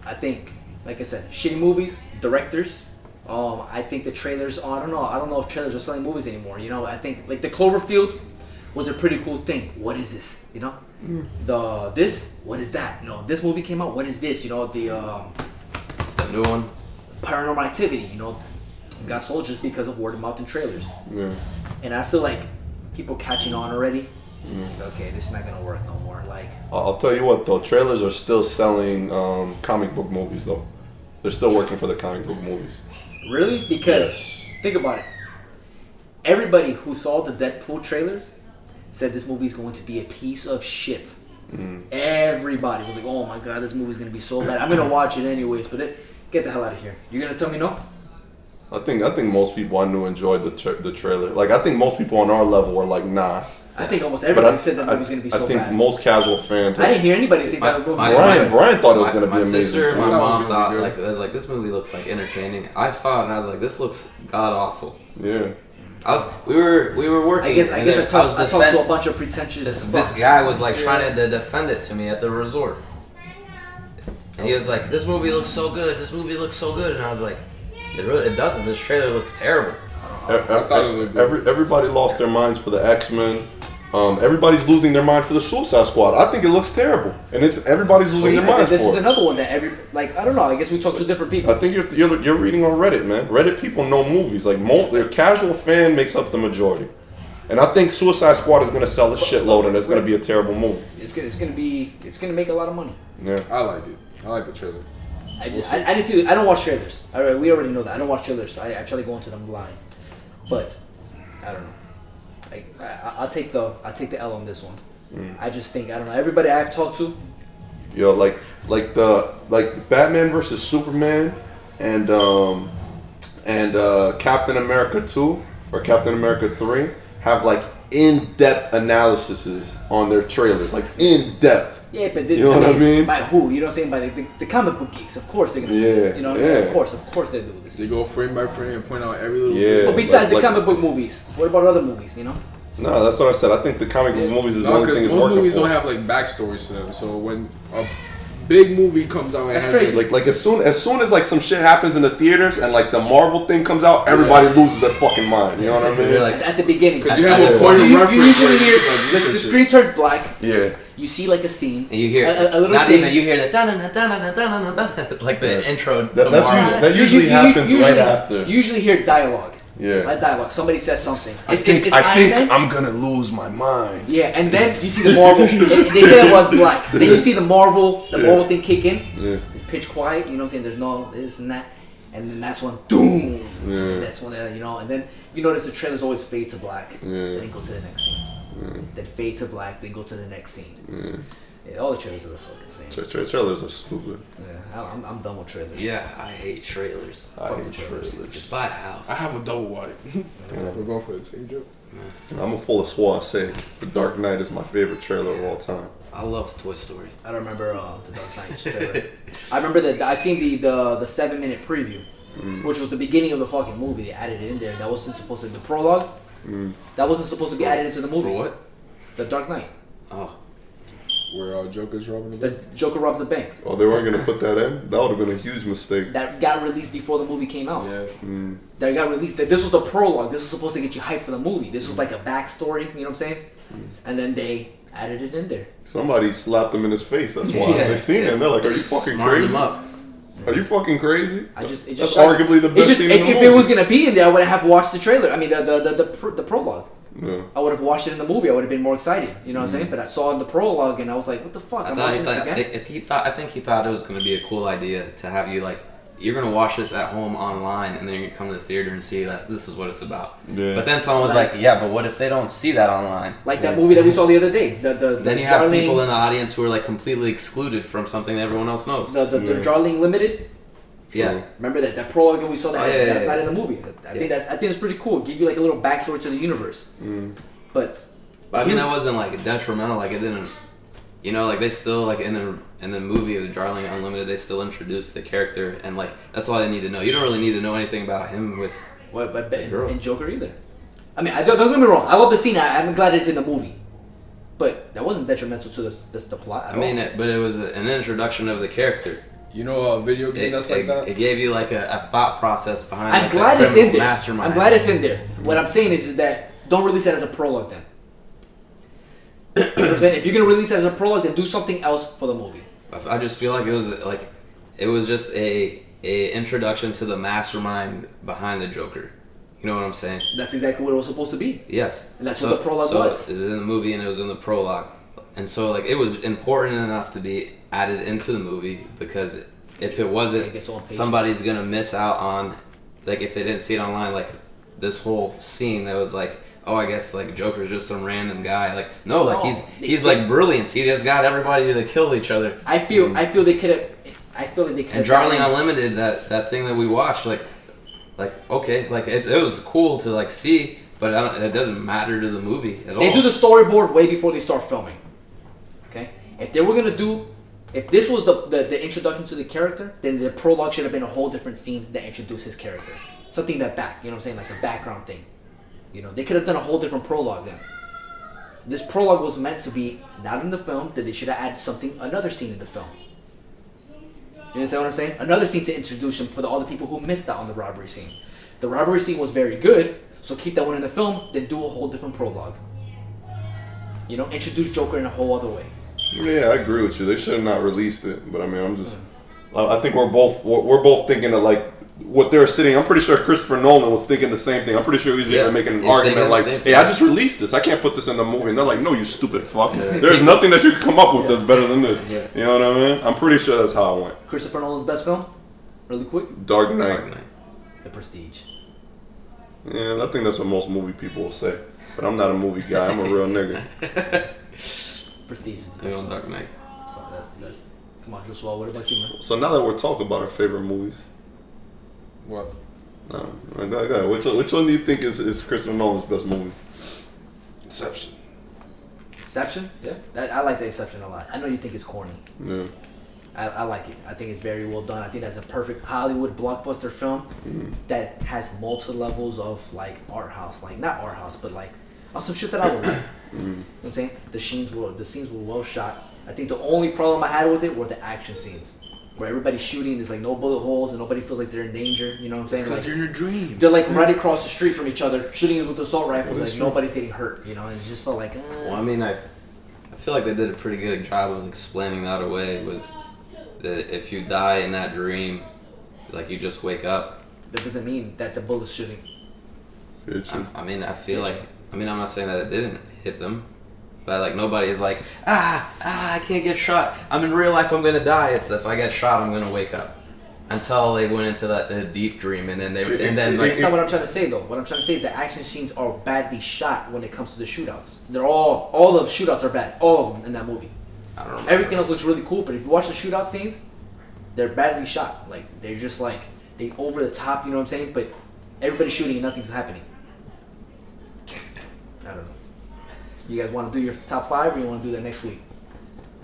I think like I said, shitty movies, directors. I think the trailers. I don't know if trailers are selling movies anymore. You know, I think like the Cloverfield was a pretty cool thing. What is this? You know, what is that? You know, this movie came out. What is this? You know, the The new one. Paranormal Activity. You know, got sold just because of word of mouth and trailers. Yeah. And I feel like people catching on already. Like, okay, this is not gonna work no more. Like, I'll tell you what though, trailers are still selling comic book movies though. They're still working for the comic book movies. really? Because Yes. think about it. Everybody who saw the Deadpool trailers said this movie is going to be a piece of shit. Everybody was like, "Oh my god, this movie's gonna be so bad. I'm gonna watch it anyways." But get the hell out of here. You're gonna tell me no? I think most people I knew enjoyed the trailer. Like I think most people on our level were like, nah. I think almost But everybody said that movie's gonna be so I think bad. most casual fans. I didn't hear anybody think that movie was My- Brian thought it was gonna be my amazing. sister and my too. That was mom gonna be thought good. like I was like, this movie looks like entertaining. I saw it and I was like, this looks god awful. Yeah. We were working. I guess and I then talked to a defend- bunch of pretentious. This fucks. guy was like trying to defend it to me at the resort, and he was like, "This movie looks so good. This movie looks so good," and I was like, "It doesn't. This trailer looks terrible." thought it looked good. Everybody lost their minds for the X-Men. Everybody's losing their mind for the Suicide Squad. I think it looks terrible, and everybody's losing their minds This is for it. another one that I don't know. I guess we talk to different people. I think you're reading on Reddit, man. Reddit people know movies. Like their casual fan makes up the majority, and I think Suicide Squad is gonna sell a shitload, and it's gonna be a terrible movie. It's gonna make a lot of money. Yeah. I like it. I like the trailer. I didn't see. I don't watch trailers. We already know that. I don't watch trailers. I try to go into them blind. But I don't know. I'll take the L on this one. I just think I don't know. Everybody I've talked to. Yo, like Batman versus Superman and Captain America 2 or Captain America 3 have like in-depth analyses on their trailers, like in-depth. Yeah, but You know what I mean? By who? You know what I'm saying? By the comic book geeks. Of course they're gonna do Yeah, this. You know what I mean? yeah. Of course they do this. They go frame by frame and point out every little Yeah. bit. But besides like- the comic book movies, what about other movies? You know? No, that's what I said. I think the comic book movies is the No, only because thing that's most working movies for. don't have like backstories to them. So when a big movie comes out, it That's has crazy. Like as soon as like some shit happens in the theaters and like the Marvel thing comes out, everybody loses their fucking mind. You know what I mean? They're like, At the beginning. because you I- have I- a point you, of you reference. usually where hear you, like, the research it. screen turns black. yeah. You see like a scene. and you hear a little not scene. even you hear the like the intro. to That's Marvel. that usually happens right after. You usually hear dialogue. Yeah. Like dialogue. Somebody says something. I It's think Iron Man. I'm gonna lose my mind. Yeah, and then you see the Marvel. They said it was black. Then you see the Marvel thing kick in. Yeah. It's pitch quiet. You know what I'm saying? There's no this and that. And then that's when doom. Yeah. And that's when and then if you notice the trailers always fade to black. Yeah. Then go to the next scene. Then fade to black. Then go to the next scene. Yeah, all the trailers are the fucking same. Trailers are stupid. Yeah, I'm done with trailers. Yeah, I hate trailers. I Fuck hate the trailers. trailers. Just buy a house. I have a double wide. We're going for the same joke. I'm gonna pull a swat and say The Dark Knight is my favorite trailer of all time. I love Toy Story. I don't remember the Dark Knight trailer. I remember that I seen the 7-minute preview, which was the beginning of the fucking movie. They added it in there. That wasn't supposed to be the prologue. That wasn't supposed to be added into the movie. For what? The Dark Knight. Oh, Where Joker's robbing the The bank. Joker robs the bank. Oh, they weren't gonna put that in? That would have been a huge mistake. That got released before the movie came out. Yeah. That got released. This was the prologue. This was supposed to get you hyped for the movie. This was like a backstory. You know what I'm saying? And then they added it in there. Somebody slapped him in his face. That's why Yeah. they seen it. And they're like, "Are you fucking smarten crazy? them up. Are you fucking crazy?" It That's just arguably the best scene in the if movie. it was gonna be in there, I would have watched the trailer. I mean, the prologue. Yeah. I would have watched it in the movie. I would have been more excited. You know what I'm saying? But I saw in the prologue and I was like, what the fuck? I'm watching this again. I think he thought it was gonna be a cool idea to have you like you're gonna watch this at home online, and then you're gonna come to the theater and see this is what it's about. Yeah. But then someone was like, yeah, but what if they don't see that online? Like that movie that we saw the other day. Then you have people in the audience who are like completely excluded from something that everyone else knows. The Darling Limited. Yeah. Remember that prologue that we saw that's yeah. not in the movie. I think it's pretty cool. Give you like a little backstory to the universe. But I mean, that wasn't like detrimental. Like it didn't, you know, like they still like in the movie of Darling Unlimited, they still introduced the character, and like that's all I need to know. You don't really need to know anything about him with and Joker either. I mean, don't get me wrong. I love the scene. I'm glad it's in the movie, but that wasn't detrimental to the plot. I mean, but it was an introduction of the character. You know a video game that's like that? It gave you like a thought process behind. I'm glad it's in there. Mastermind. I'm glad it's in there. What I'm saying is that don't release that as a prologue then. You know what I'm saying? If you're gonna release it as a prologue, then do something else for the movie. I just feel like it was just a introduction to the mastermind behind the Joker. You know what I'm saying? That's exactly what it was supposed to be. Yes. And that's what the prologue was. It was in the movie and it was in the prologue. And so like it was important enough to be added into the movie, because if it wasn't, somebody's gonna miss out on, like if they didn't see it online, like this whole scene that was like, oh, I guess like Joker's just some random guy. Like no, like he's like brilliant. He just got everybody to kill each other. I feel they could have. I feel like they could have. And Darling Unlimited, that thing that we watched, like okay, like it was cool to like see, but it doesn't matter to the movie at all. They do the storyboard way before they start filming. Okay, if they were gonna do, if this was the introduction to the character, then the prologue should have been a whole different scene that introduced his character. Something that you know what I'm saying, like a background thing. You know, they could have done a whole different prologue then. This prologue was meant to be not in the film, that they should have added another scene in the film. You understand what I'm saying? Another scene to introduce him for all the people who missed out on the robbery scene. The robbery scene was very good, so keep that one in the film, then do a whole different prologue. You know, introduce Joker in a whole other way. Yeah, I agree with you. They should have not released it, but I mean, I think we're both thinking of like what they're sitting. I'm pretty sure Christopher Nolan was thinking the same thing. I'm pretty sure he was even making an argument like, "Hey, I just released this. I can't put this in the movie." And they're like, "No, you stupid fuck. There's nothing that you can come up with that's better than this." Yeah. You know what I mean? I'm pretty sure that's how it went. Christopher Nolan's best film? Really quick? Dark Knight. The Prestige. Yeah, I think that's what most movie people will say. But I'm not a movie guy. I'm a real nigga. Prestige is the I best on Dark Knight. So that's come on, Josua, what about you, man? So now that we're talking about our favorite movies, What? which one do you think is Christopher Nolan's best movie? Inception. Inception? Yeah. I like the Inception a lot. I know you think it's corny. Yeah. I like it. I think it's very well done. I think that's a perfect Hollywood blockbuster film that has multiple levels of like art house, like not art house, but like some shit that I would like. You know what I'm saying? The scenes were well shot. I think the only problem I had with it were the action scenes, where everybody's shooting. There's like no bullet holes and nobody feels like they're in danger. You know what I'm saying? Because like, you're in a dream. they're like right across the street from each other, shooting with assault rifles. Like nobody's getting hurt. You know, and it just felt like. Well, I mean, I feel like they did a pretty good job of explaining that away. Was that if you die in that dream, like you just wake up. That doesn't mean that the bullet's shooting. I mean, I feel like. I mean, I'm not saying that it didn't hit them, but like nobody is like, I can't get shot. I'm in real life. I'm gonna die. It's if I get shot, I'm gonna wake up. Until they went into the deep dream, and then that's not what I'm trying to say though. What I'm trying to say is the action scenes are badly shot when it comes to the shootouts. They're all the shootouts are bad, all of them in that movie. I don't know. Everything else looks really cool, but if you watch the shootout scenes, they're badly shot. Like they're just like they over the top. You know what I'm saying? But everybody's shooting and nothing's happening. I don't know. You guys want to do your top 5, or you want to do that next week?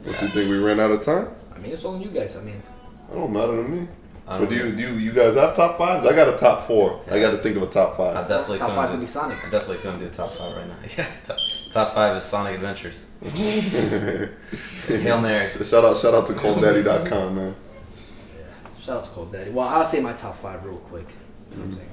What you think, we ran out of time? I mean, it's all on you guys. I mean, It don't matter to me. I But don't do know. you guys have top 5s? I got a top 4. I got to think of a top 5. I definitely top 5 couldn't would do- be Sonic. I definitely couldn't do top 5 right now. Yeah, top 5 is Sonic Adventures. Hail Mary. Shout out to ColdDaddy.com, man. Yeah. Shout out to Cold Daddy. Well, I'll say my top 5 real quick. You know what I'm saying?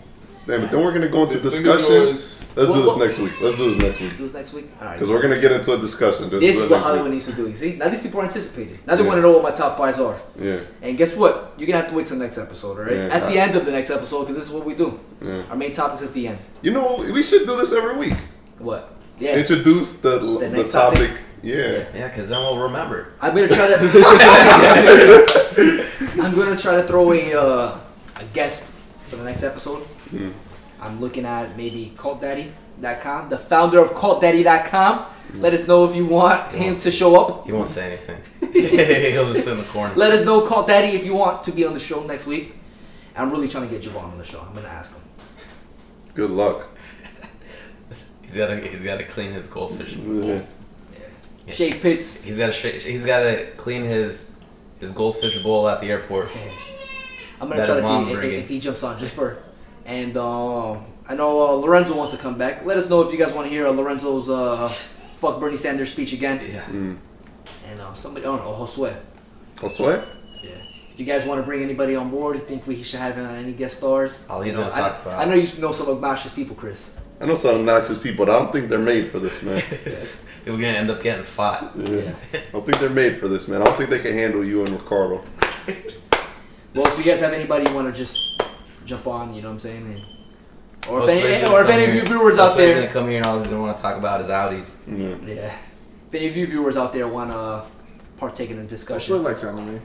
Damn, but then we're gonna go into The discussion. noise. Let's do this What- next week. Let's do this next week Do this next week? Alright. because we're gonna get into a discussion. Just This do it is what next Hollywood week. needs to do. You see? Now these people are anticipating. Now they Yeah. want to know what my top 5s are. Yeah, And guess what? You're going to have to wait till the next episode, alright? Yeah. At the end of the next episode, because this is what we do. yeah. Our main topic's at the end. You know, we should do this every week. What? Yeah. Introduce the next topic. topic. Yeah. Yeah, because then we'll remember. I'm gonna try to. I'm gonna try to throw a a guest for the next episode. I'm looking at maybe CultDaddy.com, the founder of CultDaddy.com. Let us know if you want him to show up. He won't say anything. He'll just sit in the corner. Let us know, Cult Daddy, if you want to be on the show next week. I'm really trying to get Javon on the show. I'm gonna ask him. Good luck. He's gotta clean his goldfish bowl. Yeah. Shake pits. He's gotta clean his goldfish bowl at the airport. I'm gonna That try his to mom's see bringing. if he jumps on just for. And I know Lorenzo wants to come back. Let us know if you guys want to hear Lorenzo's fuck Bernie Sanders speech again. Yeah. And somebody, Josue. Josue? Yeah. If you guys want to bring anybody on board, you think we should have any guest stars? All he's gonna talk about. I know you know some obnoxious people, Chris. I know some obnoxious people, but I don't think they're made for this, man. We're gonna end up getting fought. Yeah. I don't think they're made for this, man. I don't think they can handle you and Ricardo. Well, if you guys have anybody you want to just jump on, you know what I'm saying? And, or Most if players any of you viewers out Josua's there, gonna come here and all he's gonna want to talk about is Audis. yeah, if any of you viewers out there want to partake in this Joshua discussion, likes anime.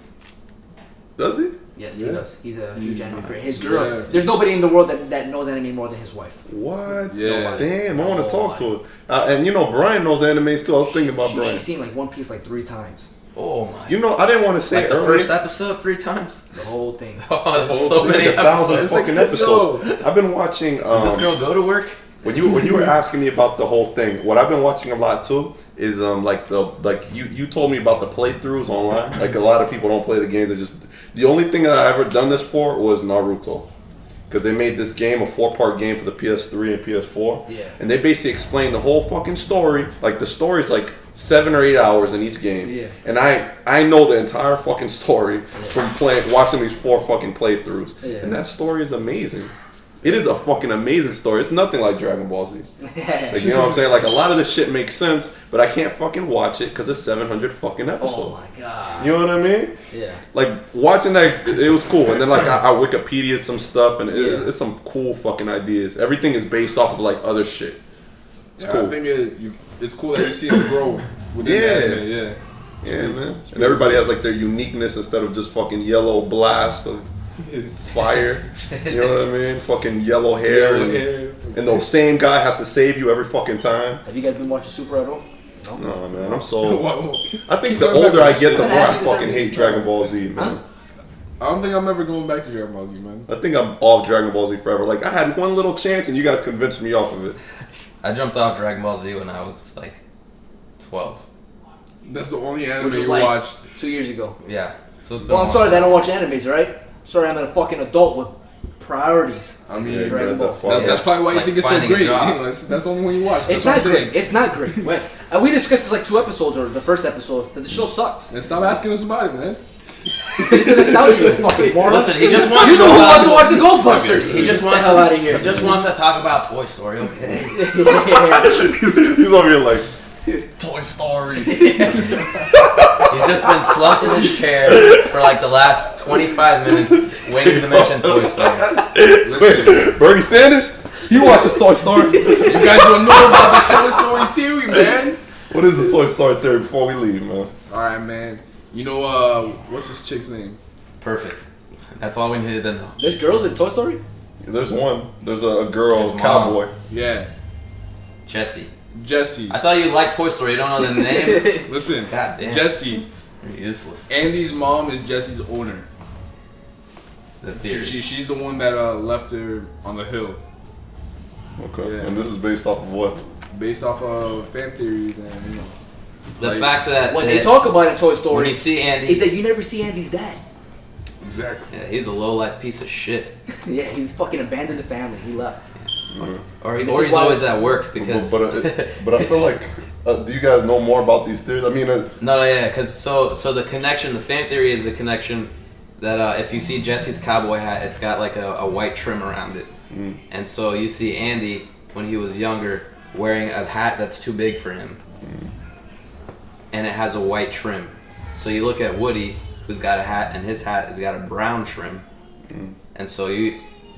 Does he? yes, Yeah. he does. He's a huge He's anime not- fan. His girl, yeah. there's nobody in the world that knows anime more than his wife. What? Yeah. Damn, I want to talk Oh, to her. And you know, Brian knows animes too. I was thinking about Brian. She's seen like One Piece like 3 times. Oh my! You know, I didn't want to say like it the earlier. first episode 3 times. The whole thing. Oh, that's so There's many 1,000 episodes. fucking episodes. I've been watching. Does this girl go to work? When you were asking me about the whole thing, what I've been watching a lot too is you told me about the playthroughs online. Like a lot of people don't play the games. They just the only thing that I ever done this for was Naruto, because they made this game a 4-part game for the PS3 and PS4. Yeah. And they basically explained the whole fucking story. Like the story's like 7 or 8 hours in each game. Yeah. And I know the entire fucking story from watching these 4 fucking playthroughs. Yeah. And that story is amazing. It is a fucking amazing story. It's nothing like Dragon Ball Z. Like, you know what I'm saying? Like, a lot of this shit makes sense, but I can't fucking watch it because it's 700 fucking Oh episodes. my god. You know what I mean? Yeah. Like, watching that, it was cool. And then, like, I Wikipedia'd some stuff, and Yeah. it's some cool fucking ideas. Everything is based off of, like, other shit. It's Yeah, cool. I think it's cool that you see him grow within Yeah. the anime, yeah. Yeah, man. And everybody has, like, their uniqueness instead of just fucking yellow blast of fire. You know what I mean? Fucking yellow hair. And the same guy has to save you every fucking time. Have you guys been watching Super at all? No. No, man, I'm so. Whoa. I think Keep the going back older to I that get, shit. the more I Ask you fucking something. hate Dragon Ball Z, man. Huh? I don't think I'm ever going back to Dragon Ball Z, man. I think I'm off Dragon Ball Z forever. Like, I had one little chance and you guys convinced me off of it. I jumped off Dragon Ball Z when I was like 12. That's the only anime Which was you like watch. 2 years ago. Yeah. So it's been Well, a I'm long sorry that I time. don't watch animes, right? Sorry, I'm a fucking adult with priorities. I mean, Yeah, Dragon the Ball. fuck. That's probably why you Like think it's so finding a great. job. That's the only one you watch. It's That's what not I'm saying. great. It's not great. We discussed this like 2 episodes, or the first episode, that the show sucks. And stop asking us about it, man. It's a nostalgia, you fucking moron. Listen, he just wants You to know know who about wants to watch the Ghostbusters? He just Get wants the hell out of here. He just wants to talk about Toy Story, okay? He's over here like, Toy Story. He's just been slumped in his chair for like the last 25 minutes waiting to mention Toy Story. Listen, Bernie Sanders? He watches Toy Story. you guys don't know about the Toy Story theory, man. What is the Toy Story theory before we leave, man? All right, man. You know, what's this chick's name? Perfect. That's all we needed to know. There's girls in Toy Story? There's one. There's a girl, His mom. cowboy. Yeah, Jesse. Jesse. I thought you liked Toy Story. You don't know the name? Listen, God damn. Jesse. You're useless. Andy's mom is Jesse's owner. The theory. She's the one that left her on the hill, Okay. Yeah. And this is based off of what? based off of fan theories and you know. The Like, fact that When they talk about it in Toy when Story, you see Andy, is that you never see Andy's dad. Exactly. yeah, he's a low life piece of shit. Yeah, he's fucking abandoned the family. He left. Or This he's is why- always at work because. But I feel like, do you guys know more about these theories? I mean, No, yeah, because so the connection, the fan theory is the connection that if you see Jesse's cowboy hat, it's got like a white trim around it, and so you see Andy when he was younger wearing a hat that's too big for him, and it has a white trim. So you look at Woody, who's got a hat, and his hat has got a brown trim, and so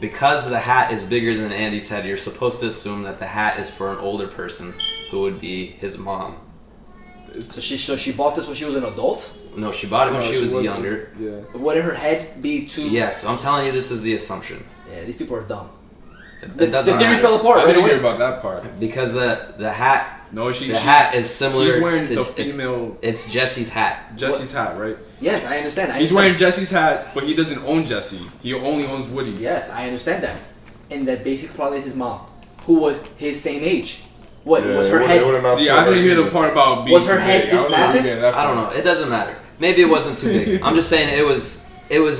because the hat is bigger than Andy's head, you're supposed to assume that the hat is for an older person who would be his mom. So she bought this when she was an adult. No, she bought it when she was younger. Yeah. Wouldn't her head be too? Yes, I'm telling you, this is the assumption. Yeah, these people are dumb. It The doesn't theory matter. fell apart I right didn't away. hear about that part. Because the hat. No, The hat is similar. She's wearing to, the female. It's Jesse's hat. Jesse's hat, right? Yes, I understand. He's wearing Jesse's hat, but he doesn't own Jesse. He only owns Woody's. Yes, I understand that. And that basically probably his mom, who was his same age. What was her head? See, I didn't hear the part about being Was her too head big. this massive? I don't know. It doesn't matter. Maybe it wasn't too big. I'm just saying it was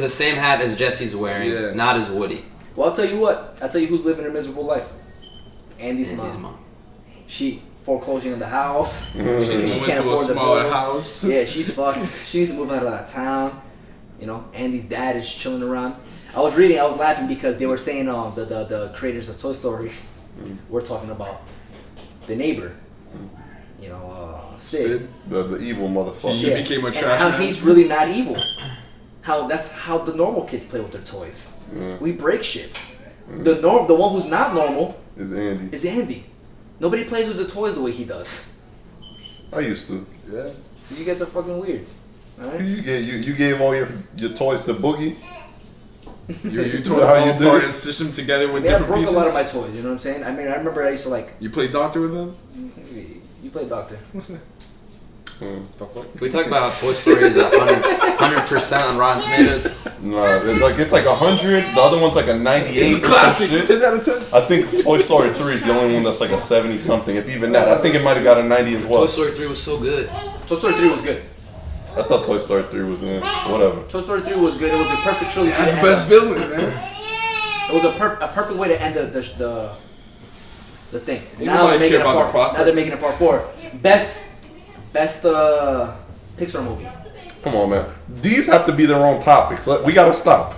the same hat as Jesse's wearing, not as Woody. Well, I'll tell you what. I'll tell you who's living a miserable life. Andy's mom. She foreclosing on the house. She moved into a smaller house. Yeah, she's fucked. She needs to move out of that town. You know, Andy's dad is chilling around. I was laughing because they were saying the creators of Toy Story were talking about the neighbor. You know, Sid. The evil motherfucker. He became a And trash how man. he's really not evil. That's how the normal kids play with their toys. We break shit. The one who's not normal is Andy. Is Andy. Nobody plays with the toys the way he does. I used to. Yeah. You guys are fucking weird. Alright? You gave all your toys to Boogie? You tore them all apart and stitched them together with I different broke pieces. a lot of my toys, you know what I'm saying? I mean, I remember I used to like... You play doctor with them? You play doctor. Can we talk about how Toy Story is 100% on Rotten Tomatoes? No, it's like 100. The other one's like a 98. It's a classic. 10 out of 10. I think Toy Story 3 is the only one that's like a 70 something. If even that, I think it might have got a 90 as well. Toy Story 3 was so good. Toy Story 3 was good. I thought Toy Story 3 was whatever. Toy Story 3 was good. It was a perfect trilogy. That's the best villain, man. It was a perfect way to end the thing. You Now they're nobody making care a about the part. prospect. Now they're making a part 4. Best Pixar movie. Come on, man. These have to be their own topics. We gotta stop.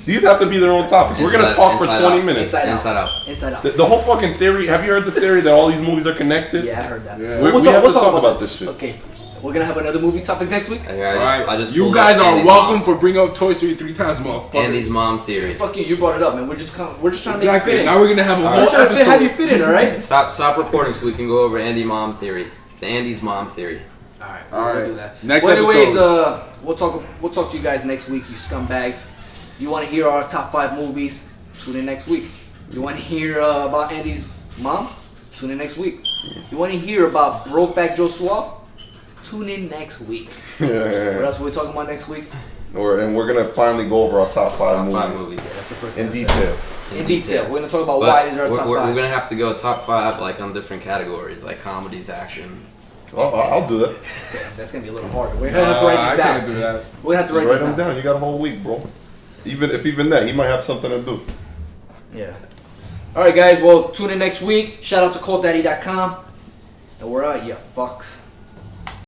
These have to be their own topics. We're gonna talk for 20 minutes. Inside Out. The whole fucking theory. Have you heard the theory that all these movies are connected? Yeah, I heard that. Yeah. We have to talk about this shit. Okay. We're gonna have another movie topic next week. Alright. You guys are welcome for bringing up Toy Story 3 times, motherfucker. Andy's mom theory. Fuck you brought it up, man. We're just trying to make you fit in. Now we're gonna have a whole We're trying to episode. have you fit in, alright? Stop recording so we can go over Andy's mom theory. The Andy's mom theory. Alright, Alright. we'll do that. Next well, anyways, episode. we'll talk to you guys next week, you scumbags. You want to hear our top 5 movies? Tune in next week. You want to hear about Andy's mom? Tune in next week. You want to hear about Brokeback Josua? Tune in next week. What else are we talking about next week? And we're gonna finally go over our top 5 movies. That's the first In thing I detail. said. In detail. We're gonna talk about But why these are our top 5. We're gonna have to go top 5 like on different categories, like comedies, action. Oh, I'll do that. Okay, that's gonna be a little harder. We're gonna have to write I these down. can't do that. We're gonna have to Just write write these them down. down. You got a whole week, bro. Even that, he might have something to do. Yeah. All right, guys. Well, tune in next week. Shout out to CultDaddy.com. And we're out, you fucks.